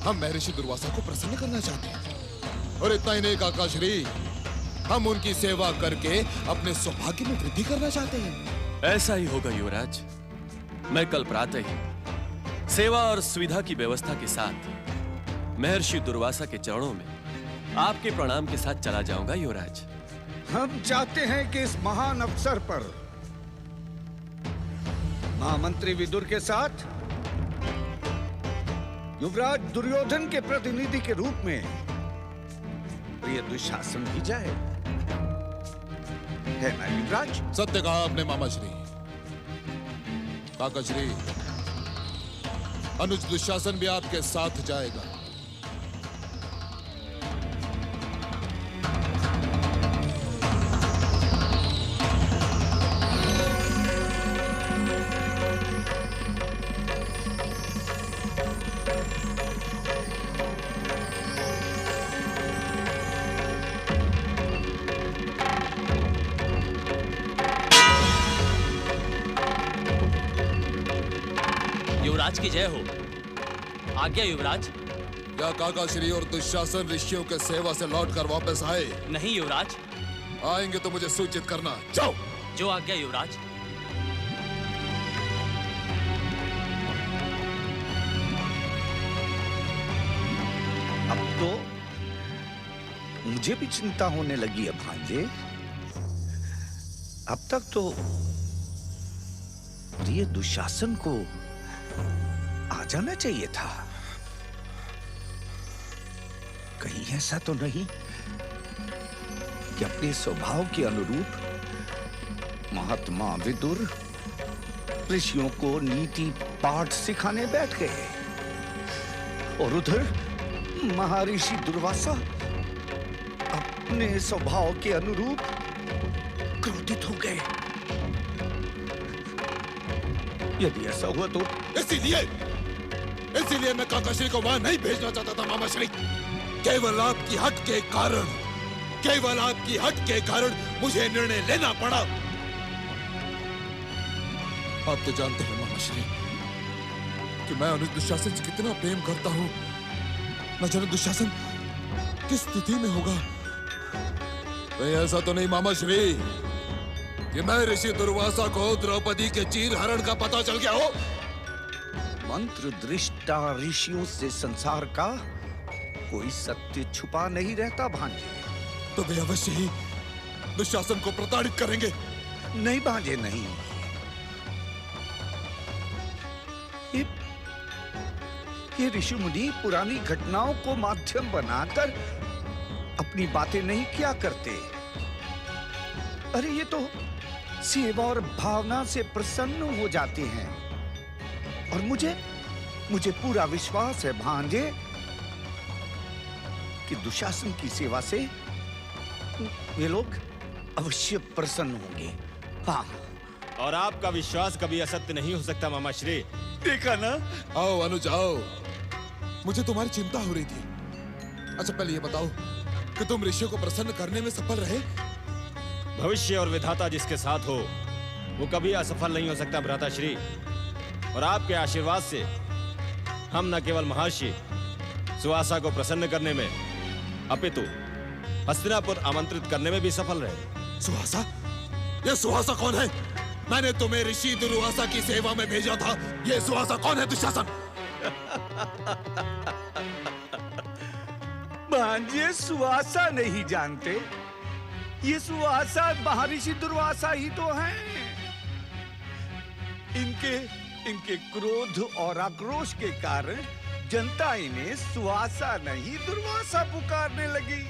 हम महर्षि दुर्वासा को प्रसन्न करना चाहते हैं। और इतना ही नहीं काका श्री, हम उनकी सेवा करके अपने सौभाग्य में वृद्धि करना चाहते हैं। ऐसा ही होगा युवराज। मैं कल प्रातः ही सेवा और सुविधा की व्यवस्था के साथ महर्षि दुर्वासा के चरणों में आपके प्रणाम के साथ चला जाऊंगा युवराज। हम चाहते हैं कि इस महान अवसर पर महामंत्री विदुर के साथ युवराज दुर्योधन के प्रतिनिधि के रूप में प्रिय दुशासन भी जाए, है ना युवराज? सत्य कहा आपने मामा श्री। काका श्री, अनुज दुशासन भी आपके साथ जाएगा। युवराज की जय हो। आज्ञा युवराज। क्या काका श्री और दुशासन ऋषियों के सेवा से लौटकर वापस आए? नहीं युवराज। आएंगे तो मुझे सूचित करना। जाओ। जो आज्ञा युवराज। अब तो मुझे भी चिंता होने लगी है भांजे। अब तक तो प्रिय दुशासन को आ जाना चाहिए था। कहीं ऐसा तो नहीं कि अपने स्वभाव के अनुरूप महात्मा विदुर ऋषियों को नीति पाठ सिखाने बैठ गए और उधर महर्षि दुर्वासा अपने स्वभाव के अनुरूप क्रोधित हो गए। यदि ऐसा हुआ तो इसीलिए मैं काकाश्री को वहां नहीं भेजना चाहता था मामाश्री। केवल आपकी हट के कारण मुझे निर्णय लेना पड़ा। आप तो जानते हैं मामाश्री कि मैं अनुज दुशासन से कितना प्रेम करता हूं। न जाने दुशासन किस स्थिति में होगा। कहीं ऐसा तो नहीं मामाश्री कि मैं ऋषि दुर्वासा को द्रौपदी के चीर हरण का पता चल गया हो। मंत्र दृष्टा ऋषियों से संसार का कोई सत्य छुपा नहीं रहता भांजे। तो वे अवश्य ही दुशासन को प्रताड़ित करेंगे। नहीं भांजे नहीं। ये ऋषि मुनि पुरानी घटनाओं को माध्यम बनाकर अपनी बातें नहीं किया करते। अरे ये तो सेवा और भावना से प्रसन्न हो जाते हैं। और मुझे पूरा विश्वास है भांजे कि दुशासन की सेवा से वे लोग अवश्य प्रसन्न होंगे। हाँ। और आपका विश्वास कभी असत्य नहीं हो सकता मामाश्री। देखा ना। आओ अनुज आओ। मुझे तुम्हारी चिंता हो रही थी। अच्छा पहले ये बताओ कि तुम ऋषियों को प्रसन्न करने में सफल रहे। भविष्य और विधाता जिसके साथ हो वो कभी असफल नहीं हो सकता भ्राताश्री। और आपके आशीर्वाद से हम न केवल महर्षि सुवासा को प्रसन्न करने में अपितु हस्तिनापुर आमंत्रित करने में भी सफल रहे। सुहासा? ये सुहासा कौन है? मैंने तुम्हें ऋषि दुर्वासा की सेवा में भेजा था। ये सुहासा कौन है दुशासन? भांजे सुवासा नहीं जानते। ये सुवासा महर्षि दुर्वासा ही तो हैं। इनके क्रोध और आक्रोश के कारण जनता इन्हें सुवासा नहीं दुर्वासा पुकारने लगी।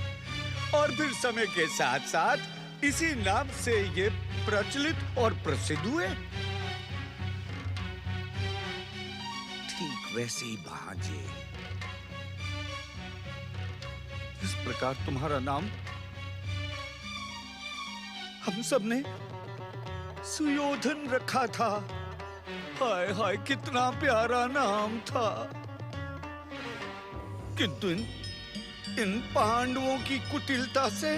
और फिर समय के साथ साथ इसी नाम से ये प्रचलित और प्रसिद्ध हुए। ठीक वैसे ही भांजे इस प्रकार तुम्हारा नाम हम सब ने सुयोधन रखा था। हाय हाय कितना प्यारा नाम था। किंतु इन पांडवों की कुटिलता से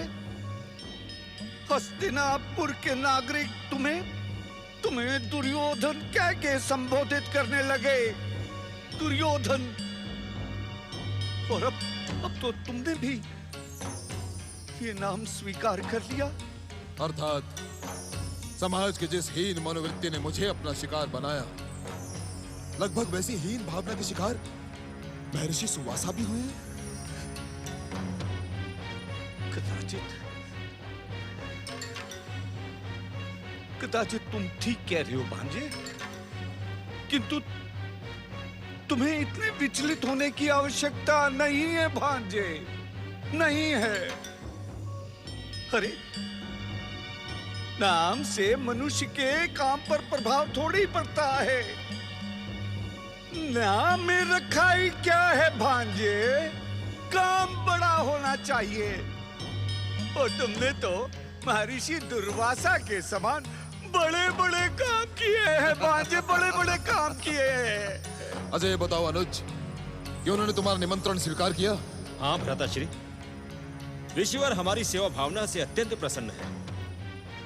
हस्तिनापुर के नागरिक तुम्हें दुर्योधन कह के संबोधित करने लगे। दुर्योधन। और अब तो तुमने भी ये नाम स्वीकार कर लिया। अर्थात समाज के जिस हीन मनोवृत्ति ने मुझे अपना शिकार बनाया, लगभग वैसी हीन भावना के शिकार महर्षि सुवासा भी हुए हैं। कदाचित तुम ठीक कह रहे हो भांजे। किंतु तुम्हें इतने विचलित होने की आवश्यकता नहीं है भांजे। नहीं है। अरे नाम से मनुष्य के काम पर प्रभाव थोड़ी पड़ता है। नाम में रखा ही क्या है भांजे? काम बड़ा होना चाहिए। और तुमने तो महर्षि दुर्वासा के समान बड़े बड़े काम किए हैं भांजे। बड़े बड़े काम किए हैं। अच्छा ये बताओ अनुज कि उन्होंने तुम्हारा निमंत्रण स्वीकार किया? हाँ भ्राताश्री, ऋषिवर हमारी सेवा भावना से अत्यंत प्रसन्न है।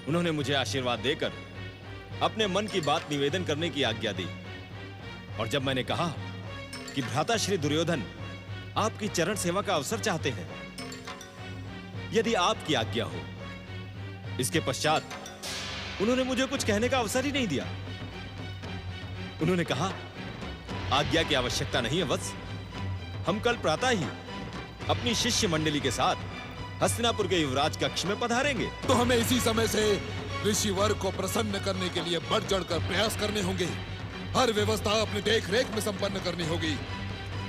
उन्होंने मुझे आशीर्वाद देकर अपने मन की बात निवेदन करने की आज्ञा दी। और जब मैंने कहा कि भ्राताश्री दुर्योधन आपकी चरण सेवा का अवसर चाहते हैं, यदि आपकी आज्ञा हो, इसके पश्चात उन्होंने मुझे कुछ कहने का अवसर ही नहीं दिया। उन्होंने कहा आज्ञा की आवश्यकता नहीं है वत्स, हम कल प्रातः ही अपनी शिष्य मंडली के साथ हस्तिनापुर के युवराज कक्ष में पधारेंगे। तो हमें इसी समय से ऋषिवर को प्रसन्न करने के लिए बढ़ चढ़कर प्रयास करने होंगे। हर व्यवस्था अपनी देख रेख में संपन्न करनी होगी।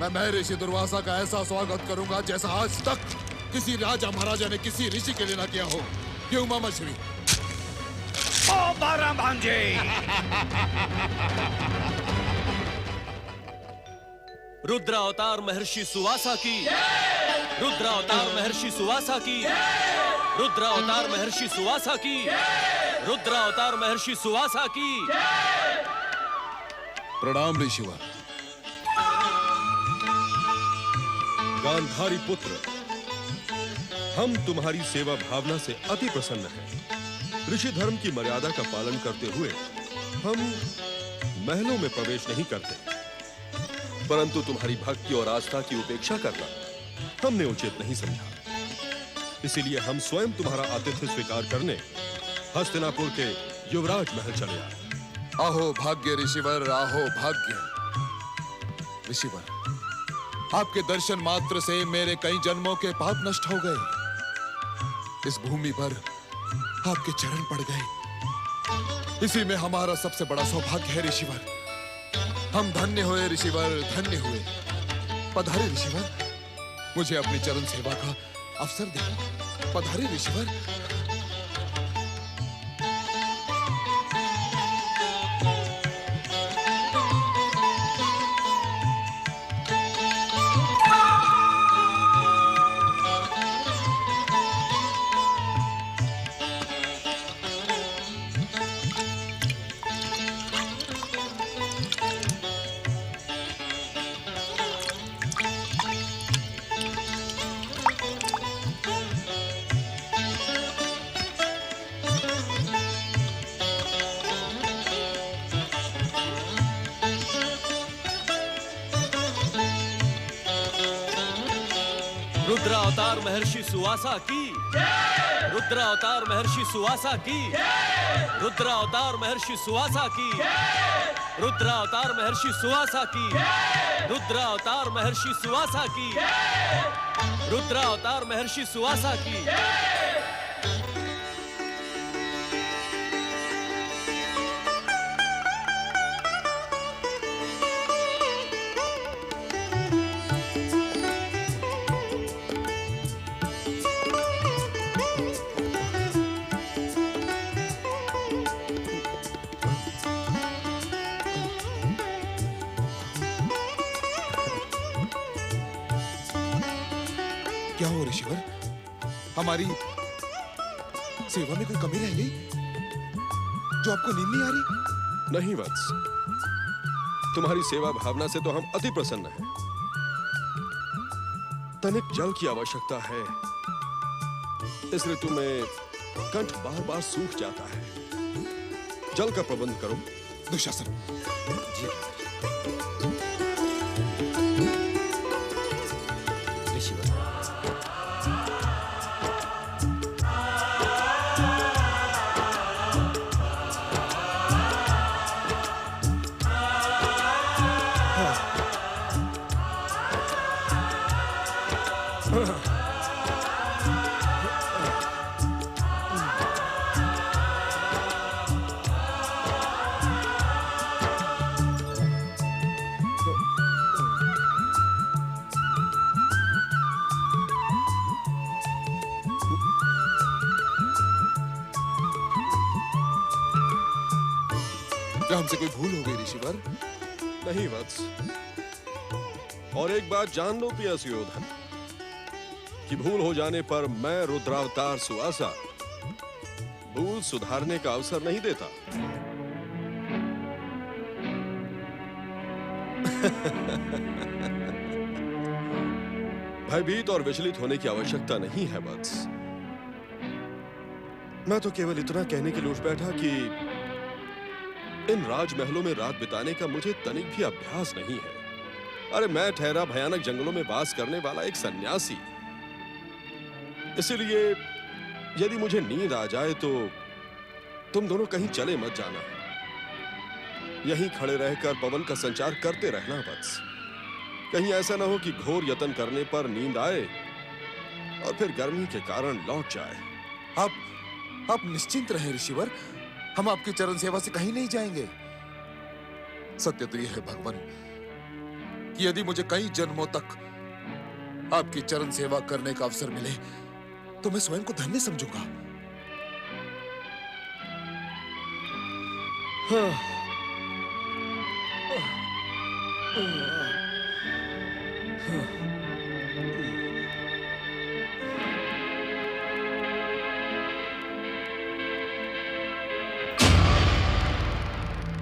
मैं महर्षि दुर्वासा का ऐसा स्वागत करूंगा जैसा आज तक किसी राजा महाराजा ने किसी ऋषि के लिए ना किया हो। क्यों मामा श्री? ओ बारह भांजे, रुद्रावतार महर्षि सुवासा की, रुद्रावतार महर्षि सुवासा की, रुद्रावतार महर्षि सुवासा की, रुद्रावतार महर्षि सुवासा की। प्रणाम ऋषिवर। गांधारी पुत्र, हम तुम्हारी सेवा भावना से अति प्रसन्न हैं। ऋषि धर्म की मर्यादा का पालन करते हुए हम महलों में प्रवेश नहीं करते, परंतु तुम्हारी भक्ति और आस्था की उपेक्षा करना हमने उचित नहीं समझा। इसीलिए हम स्वयं तुम्हारा आतिथ्य स्वीकार करने हस्तिनापुर के युवराज महल चले आए। आहो भाग्य ऋषिवर, आहो भाग्य। ऋषिवर, आपके दर्शन मात्र से मेरे कई जन्मों के पाप नष्ट हो गए। इस भूमि पर आपके चरण पड़ गए, इसी में हमारा सबसे बड़ा सौभाग्य है ऋषिवर। हम धन्य हुए ऋषिवर, धन्य हुए। पधारे ऋषिवर, मुझे अपनी चरण सेवा का अवसर दे। पधारे ऋषिवर। रुद्रावतार महर्षि सुवासा की, रुद्रावतार महर्षि सुवासा की, रुद्रावतार महर्षि सुवासा की, रुद्रावतार महर्षि सुवासा की, रुद्रावतार महर्षि सुवासा की, रुद्रावतार महर्षि सुवासा की। क्या हो ऋषिवर, हमारी सेवा में कोई कमी रह गई जो आपको नींद नहीं आ रही? नहीं वत्स, तुम्हारी सेवा भावना से तो हम अति प्रसन्न हैं। तनिक जल की आवश्यकता है, इस ऋतु में कंठ बार बार सूख जाता है। जल का प्रबंध करो। दुशासन जी। क्या हमसे कोई भूल हो गई ऋषिवर? नहीं वत्स, और एक बात जान लो पिया सुयोधन, कि भूल हो जाने पर मैं रुद्रावतार सुवासा भूल सुधारने का अवसर नहीं देता। भयभीत और विचलित होने की आवश्यकता नहीं है वत्स। मैं तो केवल इतना कहने के लिए उठ बैठा कि इन राजमहलों में रात बिताने का मुझे तनिक भी अभ्यास नहीं है। अरे मैं ठहरा भयानक जंगलों में वास करने वाला एक सन्यासी, इसलिए यदि मुझे नींद आ जाए तो तुम दोनों कहीं चले मत जाना। यहीं खड़े रहकर पवन का संचार करते रहना बस। कहीं ऐसा ना हो कि घोर यत्न करने पर नींद आए और फिर गर्मी के कारण लौट जाए। आप निश्चिंत रहें ऋषिवर, हम आपकी चरण सेवा से कहीं नहीं जाएंगे। सत्य तो यह है भगवान कि यदि मुझे कई जन्मों तक आपकी चरण सेवा करने का अवसर मिले तो मैं स्वयं को धन्य समझूंगा।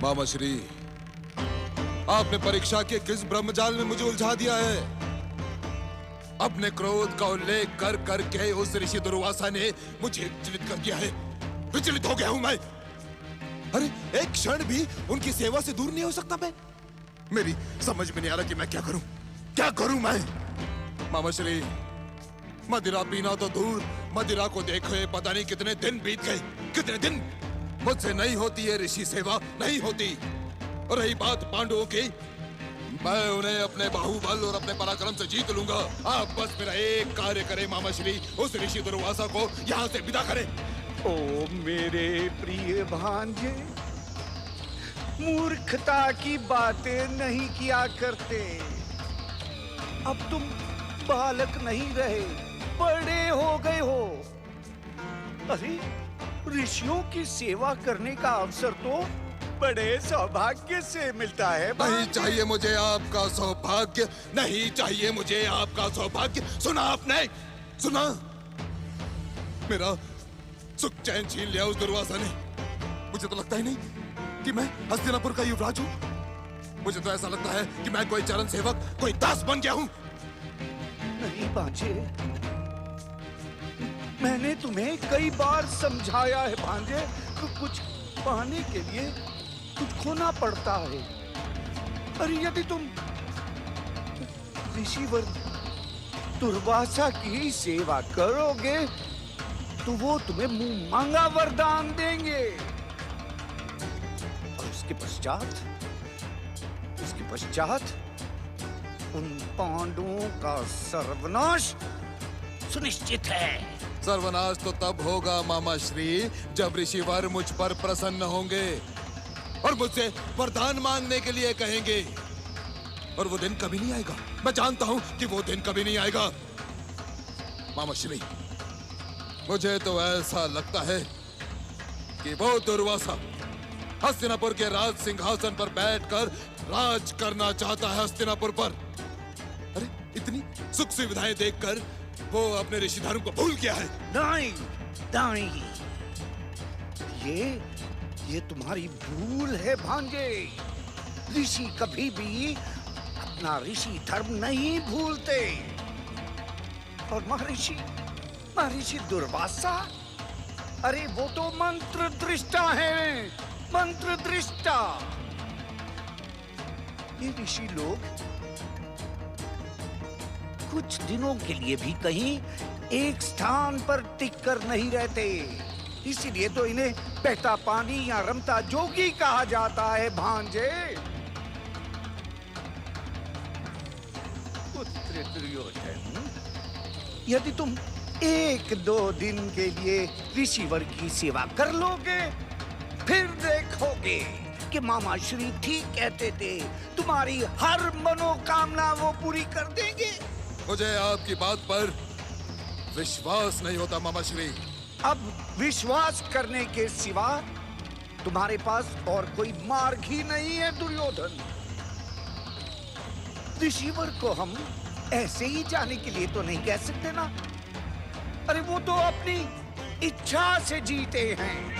मामा श्री, आपने परीक्षा के किस ब्रह्मजाल में मुझे उलझा दिया है? अपने क्रोध का उल्लेख कर करके उस ऋषि दुर्वासा ने मुझे विचलित कर दिया है। विचलित हो गया हूं मैं। अरे एक क्षण भी उनकी सेवा से दूर नहीं हो सकता मैं। मेरी समझ में नहीं आ रहा कि मैं क्या करूं, क्या करूं मैं। मामा श्री, मदिरा पीना तो दूर, मदिरा को देखे पता नहीं कितने दिन बीत गए, कितने दिन। मुझसे नहीं होती है ऋषि सेवा, नहीं होती। और रही बात पांडवों की, मैं उन्हें अपने बाहुबल और अपने पराक्रम से जीत लूंगा। आप बस मेरा एक कार्य करें मामा श्री, उस ऋषि दुर्वासा को यहाँ से विदा करें। ओ मेरे प्रिय भांजे, मूर्खता की बातें नहीं किया करते। अब तुम बालक नहीं रहे, बड़े हो गए हो। अरे ऋषियों की सेवा करने का अवसर तो बड़े सौभाग्य से मिलता है। नहीं चाहिए मुझे आपका सौभाग्य, नहीं चाहिए मुझे आपका सौभाग्य। सुना आपने, सुना? मेरा सुख चैन छीन लिया उस दुर्वासा ने। मुझे तो लगता ही नहीं कि मैं हस्तिनापुर का युवराज हूँ। मुझे तो ऐसा लगता है कि मैं कोई चरण सेवक, कोई दास बन गया हूँ। नहीं भांजे, मैंने तुम्हें कई बार समझाया है भांजे, कुछ पाने के लिए कुछ खोना पड़ता है। अरे यदि तुम ऋषिवर दुर्वासा की सेवा करोगे तो वो तुम्हें मुंह मांगा वरदान देंगे। और उसके पश्चात उन पांडवों का सर्वनाश सुनिश्चित है। सर्वनाश तो तब होगा मामा श्री, जब ऋषिवर मुझ पर प्रसन्न होंगे और मुझसे वरदान मांगने के लिए कहेंगे। और वो दिन कभी नहीं आएगा। मैं जानता हूं कि वो दिन कभी नहीं आएगा। मामा श्री, मुझे तो ऐसा लगता है कि वो दुर्वासा हस्तिनापुर के राज सिंहासन पर बैठकर राज करना चाहता है हस्तिनापुर पर। अरे इतनी सुख सुविधाएं देखकर वो अपने ऋषि धर्म को भूल गया है। नहीं, नहीं, ये तुम्हारी भूल है भांजे। ऋषि कभी भी अपना ऋषि धर्म नहीं भूलते। और महर्षि दुर्वासा, अरे वो तो मंत्र दृष्टा है, मंत्र दृष्टा। ये ऋषि लोग कुछ दिनों के लिए भी कहीं एक स्थान पर टिक कर नहीं रहते। इसीलिए तो इन्हें बहता पानी या रमता जोगी कहा जाता है भांजे। पुत्र दुर्योधन, यदि तुम 1-2 दिन के लिए ऋषिवर की सेवा कर लोगे, फिर देखोगे कि मामा श्री ठीक कहते थे, तुम्हारी हर मनोकामना वो पूरी कर देंगे। मुझे आपकी बात पर विश्वास नहीं होता मामा श्री। अब विश्वास करने के सिवा तुम्हारे पास और कोई मार्ग ही नहीं है दुर्योधन। ऋषिवर को हम ऐसे ही जाने के लिए तो नहीं कह सकते ना। अरे वो तो अपनी इच्छा से जीते हैं।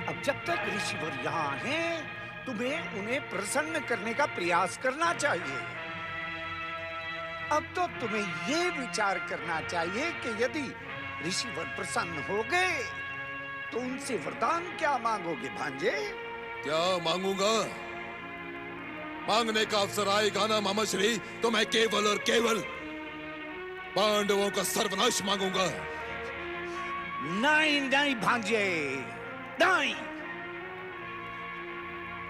अब जब तक ऋषिवर यहाँ हैं, तुम्हें उन्हें प्रसन्न करने का प्रयास करना चाहिए। अब तो तुम्हें ये विचार करना चाहिए कि यदि ऋषिवर प्रसन्न हो गए तो उनसे वरदान क्या मांगोगे भांजे? क्या मांगूंगा? मांगने का अवसर आएगा ना मामा श्री, तो मैं केवल और केवल पांडवों का सर्वनाश मांगूंगा। नहीं नहीं भांजे, नहीं।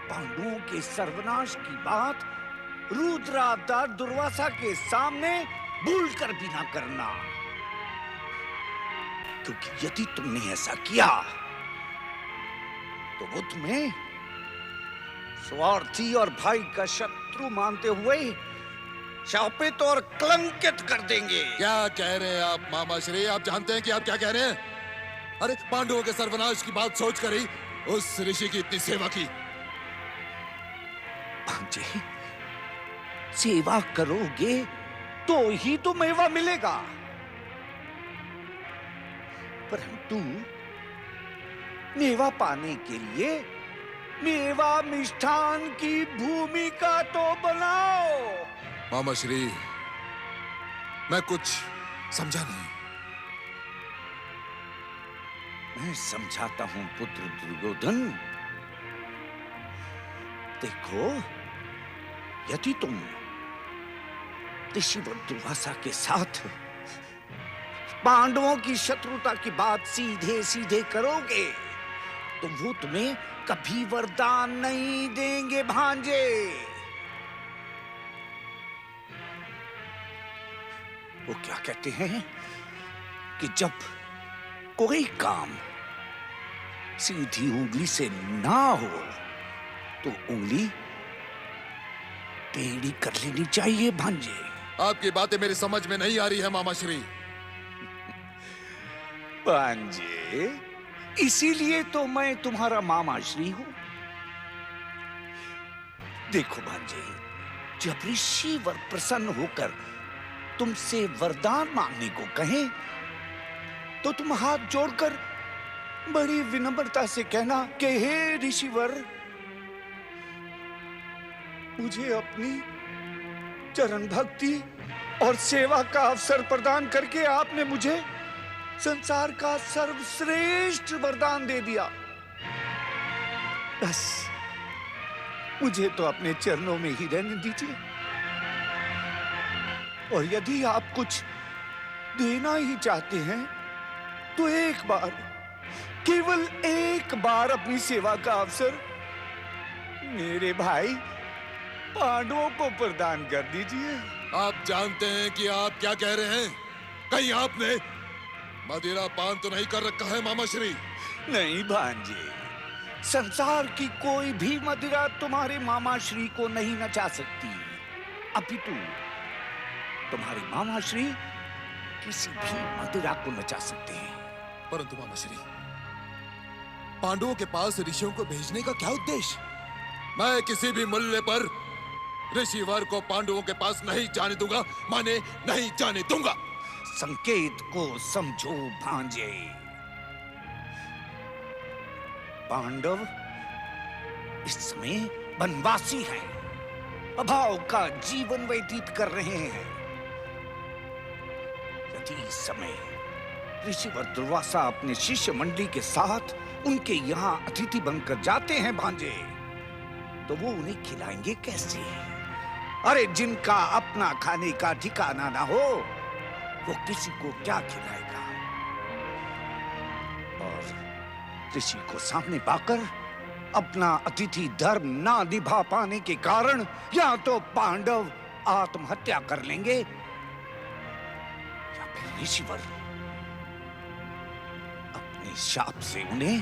पांडवों के सर्वनाश की बात रुद्रावतार दुर्वासा के सामने भूलकर भी ना करना, क्योंकि यदि तुमने ऐसा किया तो वो तुम्हें स्वार्थी और भाई का शत्रु मानते हुए शापित और कलंकित कर देंगे। क्या कह रहे हैं आप मामा श्री? आप जानते हैं कि आप क्या कह रहे हैं? अरे पांडवों के सर्वनाश की बात सोच कर ही उस ऋषि की इतनी सेवा की। भांजे, सेवा करोगे तो ही तो मेवा मिलेगा, परंतु मेवा पाने के लिए मेवा मिष्ठान की भूमिका तो बनाओ। मामा श्री, मैं कुछ समझा नहीं। मैं समझाता हूं पुत्र दुर्योधन। देखो, यदि तुम ऋषिवर दुर्वासा के साथ पांडवों की शत्रुता की बात सीधे सीधे करोगे तो वो तुम्हें कभी वरदान नहीं देंगे भांजे। वो क्या कहते हैं कि जब कोई काम सीधी उंगली से ना हो तो उंगली टेढ़ी कर लेनी चाहिए भांजे। आपकी बातें मेरी समझ में नहीं आ रही है मामा श्री। भांजे, इसीलिए तो मैं तुम्हारा मामा श्री हूं। देखो भांजे, जब ऋषिवर प्रसन्न होकर तुमसे वरदान मांगने को कहें तो तुम हाथ जोड़कर बड़ी विनम्रता से कहना कि हे ऋषिवर, मुझे अपनी चरण भक्ति और सेवा का अवसर प्रदान करके आपने मुझे संसार का सर्वश्रेष्ठ वरदान दे दिया। बस मुझे तो अपने चरणों में ही रहने दीजिए, और यदि आप कुछ देना ही चाहते हैं तो एक बार, केवल एक बार अपनी सेवा का अवसर मेरे भाई पांडवों को प्रदान कर दीजिए। आप जानते हैं कि आप क्या कह रहे हैं? कहीं आपने मदिरा पान तो नहीं कर रखा है मामा श्री? नहीं भांजे, संसार की कोई भी मदिरा तुम्हारे मामा श्री को नहीं नचा सकती। अपितु तुम्हारे मामा श्री किसी भी मदिरा को नचा सकते हैं। परंतु मामा श्री, पांडवों के पास ऋषियों को भेजने का क्या उद्देश्य? मैं किसी भी मूल्य पर ऋषिवर को पांडवों के पास नहीं जाने दूंगा, माने नहीं जाने दूंगा। संकेत को समझो भांजे। पांडव इस समय वनवासी हैं, अभाव का जीवन व्यतीत कर रहे हैं। यदि इस समय ऋषिवर दुर्वासा अपने शिष्य मंडली के साथ उनके यहाँ अतिथि बनकर जाते हैं भांजे, तो वो उन्हें खिलाएंगे कैसे? अरे जिनका अपना खाने का ठिकाना ना हो वो किसी को क्या खिलाएगा? और ऋषि को सामने पाकर अपना अतिथि धर्म ना निभा पाने के कारण या तो पांडव आत्महत्या कर लेंगे या फिर ऋषिवर अपने शाप से उन्हें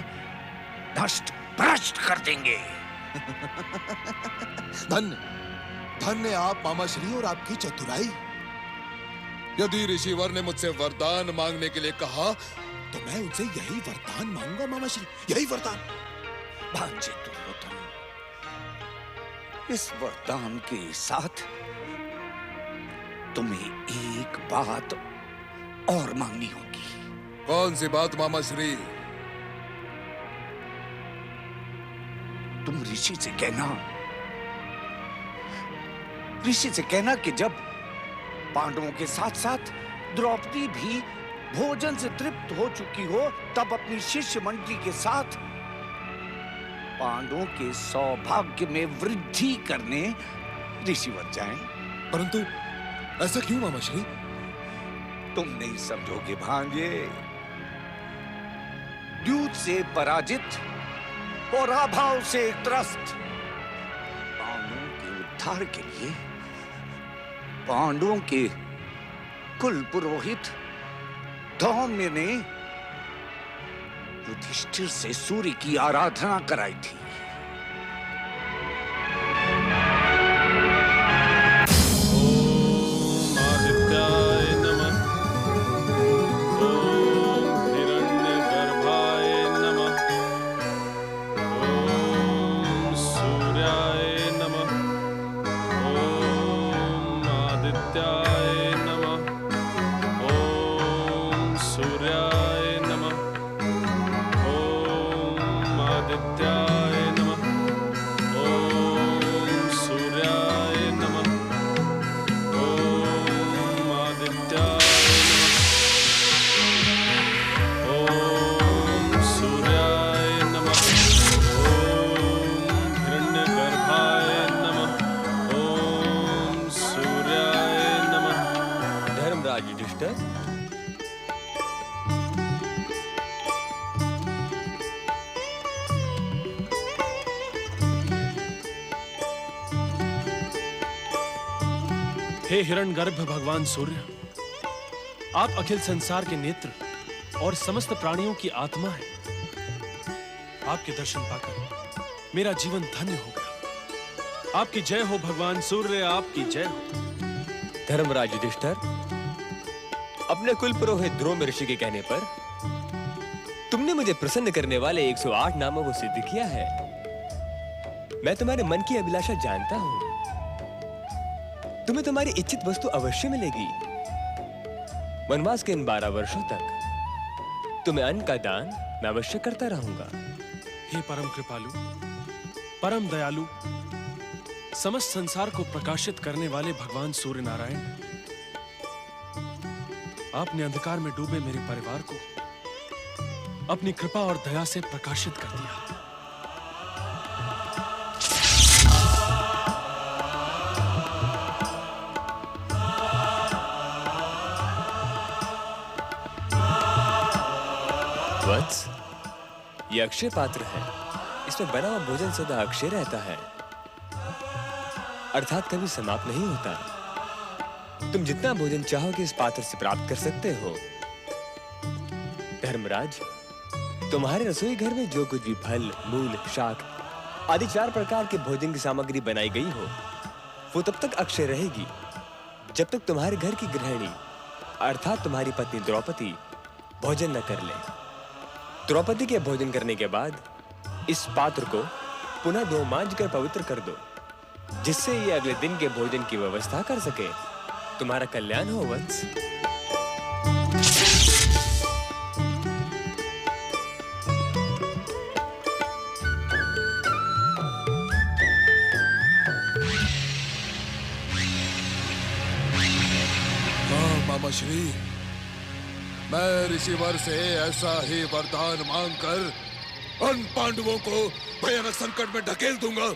नष्ट भ्रष्ट कर देंगे। धन्य धन्य आप मामा श्री और आपकी चतुराई। यदि ऋषिवर ने मुझसे वरदान मांगने के लिए कहा तो मैं उनसे यही वरदान मांगूंगा मामा श्री, यही वरदान। भांजे दुर्योधन, इस वरदान के साथ तुम्हें एक बात और मांगनी होगी। कौन सी बात मामा श्री? तुम ऋषि से कहना कि जब पांडवों के साथ साथ द्रौपदी भी भोजन से तृप्त हो चुकी हो तब अपनी शिष्य मंडली के साथ पांडवों के सौभाग्य में वृद्धि करने ऋषिवर जाएं। परंतु ऐसा क्यों मामा श्री? तुम नहीं समझोगे भांजे। द्यूत से पराजित और अभाव से त्रस्त पांडवों के उद्धार के लिए पांडवों के कुल पुरोहित धौम्य ने युधिष्ठिर से सूर्य की आराधना कराई थी। आदित्याय नमः। ओम सूर्याय नमः। ओम आदित्याय नमः। ओम सूर्याय नमः। ओम हिरण्यगर्भाय नमः। ओम सूर्याय नमः। धर्मराज युधिष्ठिर, हे हिरण्यगर्भ भगवान सूर्य, आप अखिल संसार के नेत्र और समस्त प्राणियों की आत्मा हैं। आपके दर्शन पाकर मेरा जीवन धन्य हो गया। आपकी जय हो भगवान सूर्य, आपकी जय हो। धर्मराज युधिष्ठिर, अपने कुल पुरोहित द्रोण ऋषि के कहने पर तुमने मुझे प्रसन्न करने वाले 108 नामों को सिद्ध किया है। मैं तुम्हारे मन की अभिलाषा जानता हूं। तुम्हें तुम्हारी इच्छित वस्तु अवश्य मिलेगी। वनवास के इन 12 वर्षों तक तुम्हें अन्न का दान मैं अवश्य करता रहूंगा। हे परम कृपालु, परम दयालु, समस्त संसार को प्रकाशित करने वाले भगवान सूर्य नारायण, आपने अंधकार में डूबे मेरे परिवार को अपनी कृपा और दया से प्रकाशित कर दिया। वत्स, ये अक्षय पात्र है। इसमें बना हुआ भोजन सदा अक्षय रहता है, अर्थात कभी समाप्त नहीं होता। तुम जितना भोजन चाहोगे इस पात्र से प्राप्त कर सकते हो। धर्मराज, तुम्हारे रसोई घर में जो कुछ भी फल, मूल, शाक आदि 4 प्रकार के भोजन की सामग्री बनाई गई हो, वो तब तक अक्षय रहेगी जब तक तुम्हारे घर की गृहिणी अर्थात तुम्हारी पत्नी द्रौपदी भोजन न कर ले। द्रौपदी के भोजन करने के बाद इस पात्र को पुनः धो मांज कर पवित्र कर दो, जिससे ये अगले दिन के भोजन की व्यवस्था कर सके। तुम्हारा कल्याण हो वत्स। मामा श्री, मैं ऋषिवर से ऐसा ही वरदान मांगकर उन पांडवों को भयानक संकट में ढकेल दूंगा।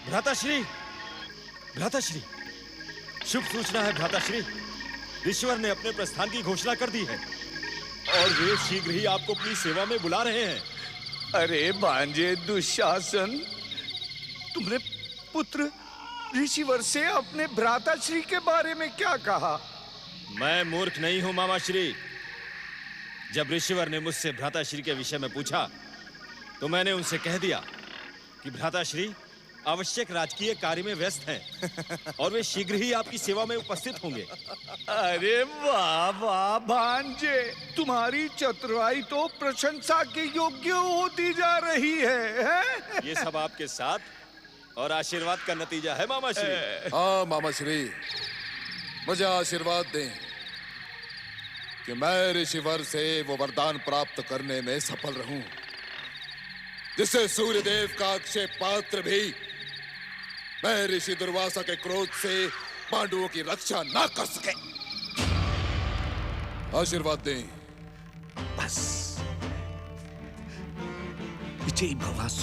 भ्राताश्री, भ्राताश्री, शुभ सूचना है भ्राताश्री। ऋषिवर ने अपने प्रस्थान की घोषणा कर दी है और वे शीघ्र ही आपको अपनी सेवा में बुला रहे हैं। अरे भांजे दुशासन, तुमने पुत्र ऋषिवर से अपने भ्राताश्री के बारे में क्या कहा? मैं मूर्ख नहीं हूं मामाश्री। जब ऋषिवर ने मुझसे भ्राताश्री के विषय में पूछा तो मैंने उनसे कह दिया कि भ्राताश्री आवश्यक राजकीय कार्य में व्यस्त हैं और वे शीघ्र ही आपकी सेवा में उपस्थित होंगे। अरे वाह वाह भांजे, तुम्हारी चतुराई तो प्रशंसा के योग्य होती जा रही है? ये सब आपके साथ और आशीर्वाद का नतीजा है मामाश्री। हाँ मामाश्री, मुझे आशीर्वाद दें कि मैं ऋषिवर से वो वरदान प्राप्त करने में सफल रहूं जिससे सूर्यदेव का अक्षय पात्र भी मैं ऋषि दुर्वासा के क्रोध से पांडवों की रक्षा ना कर सके। आशीर्वाद दें। बस विजयी भवा।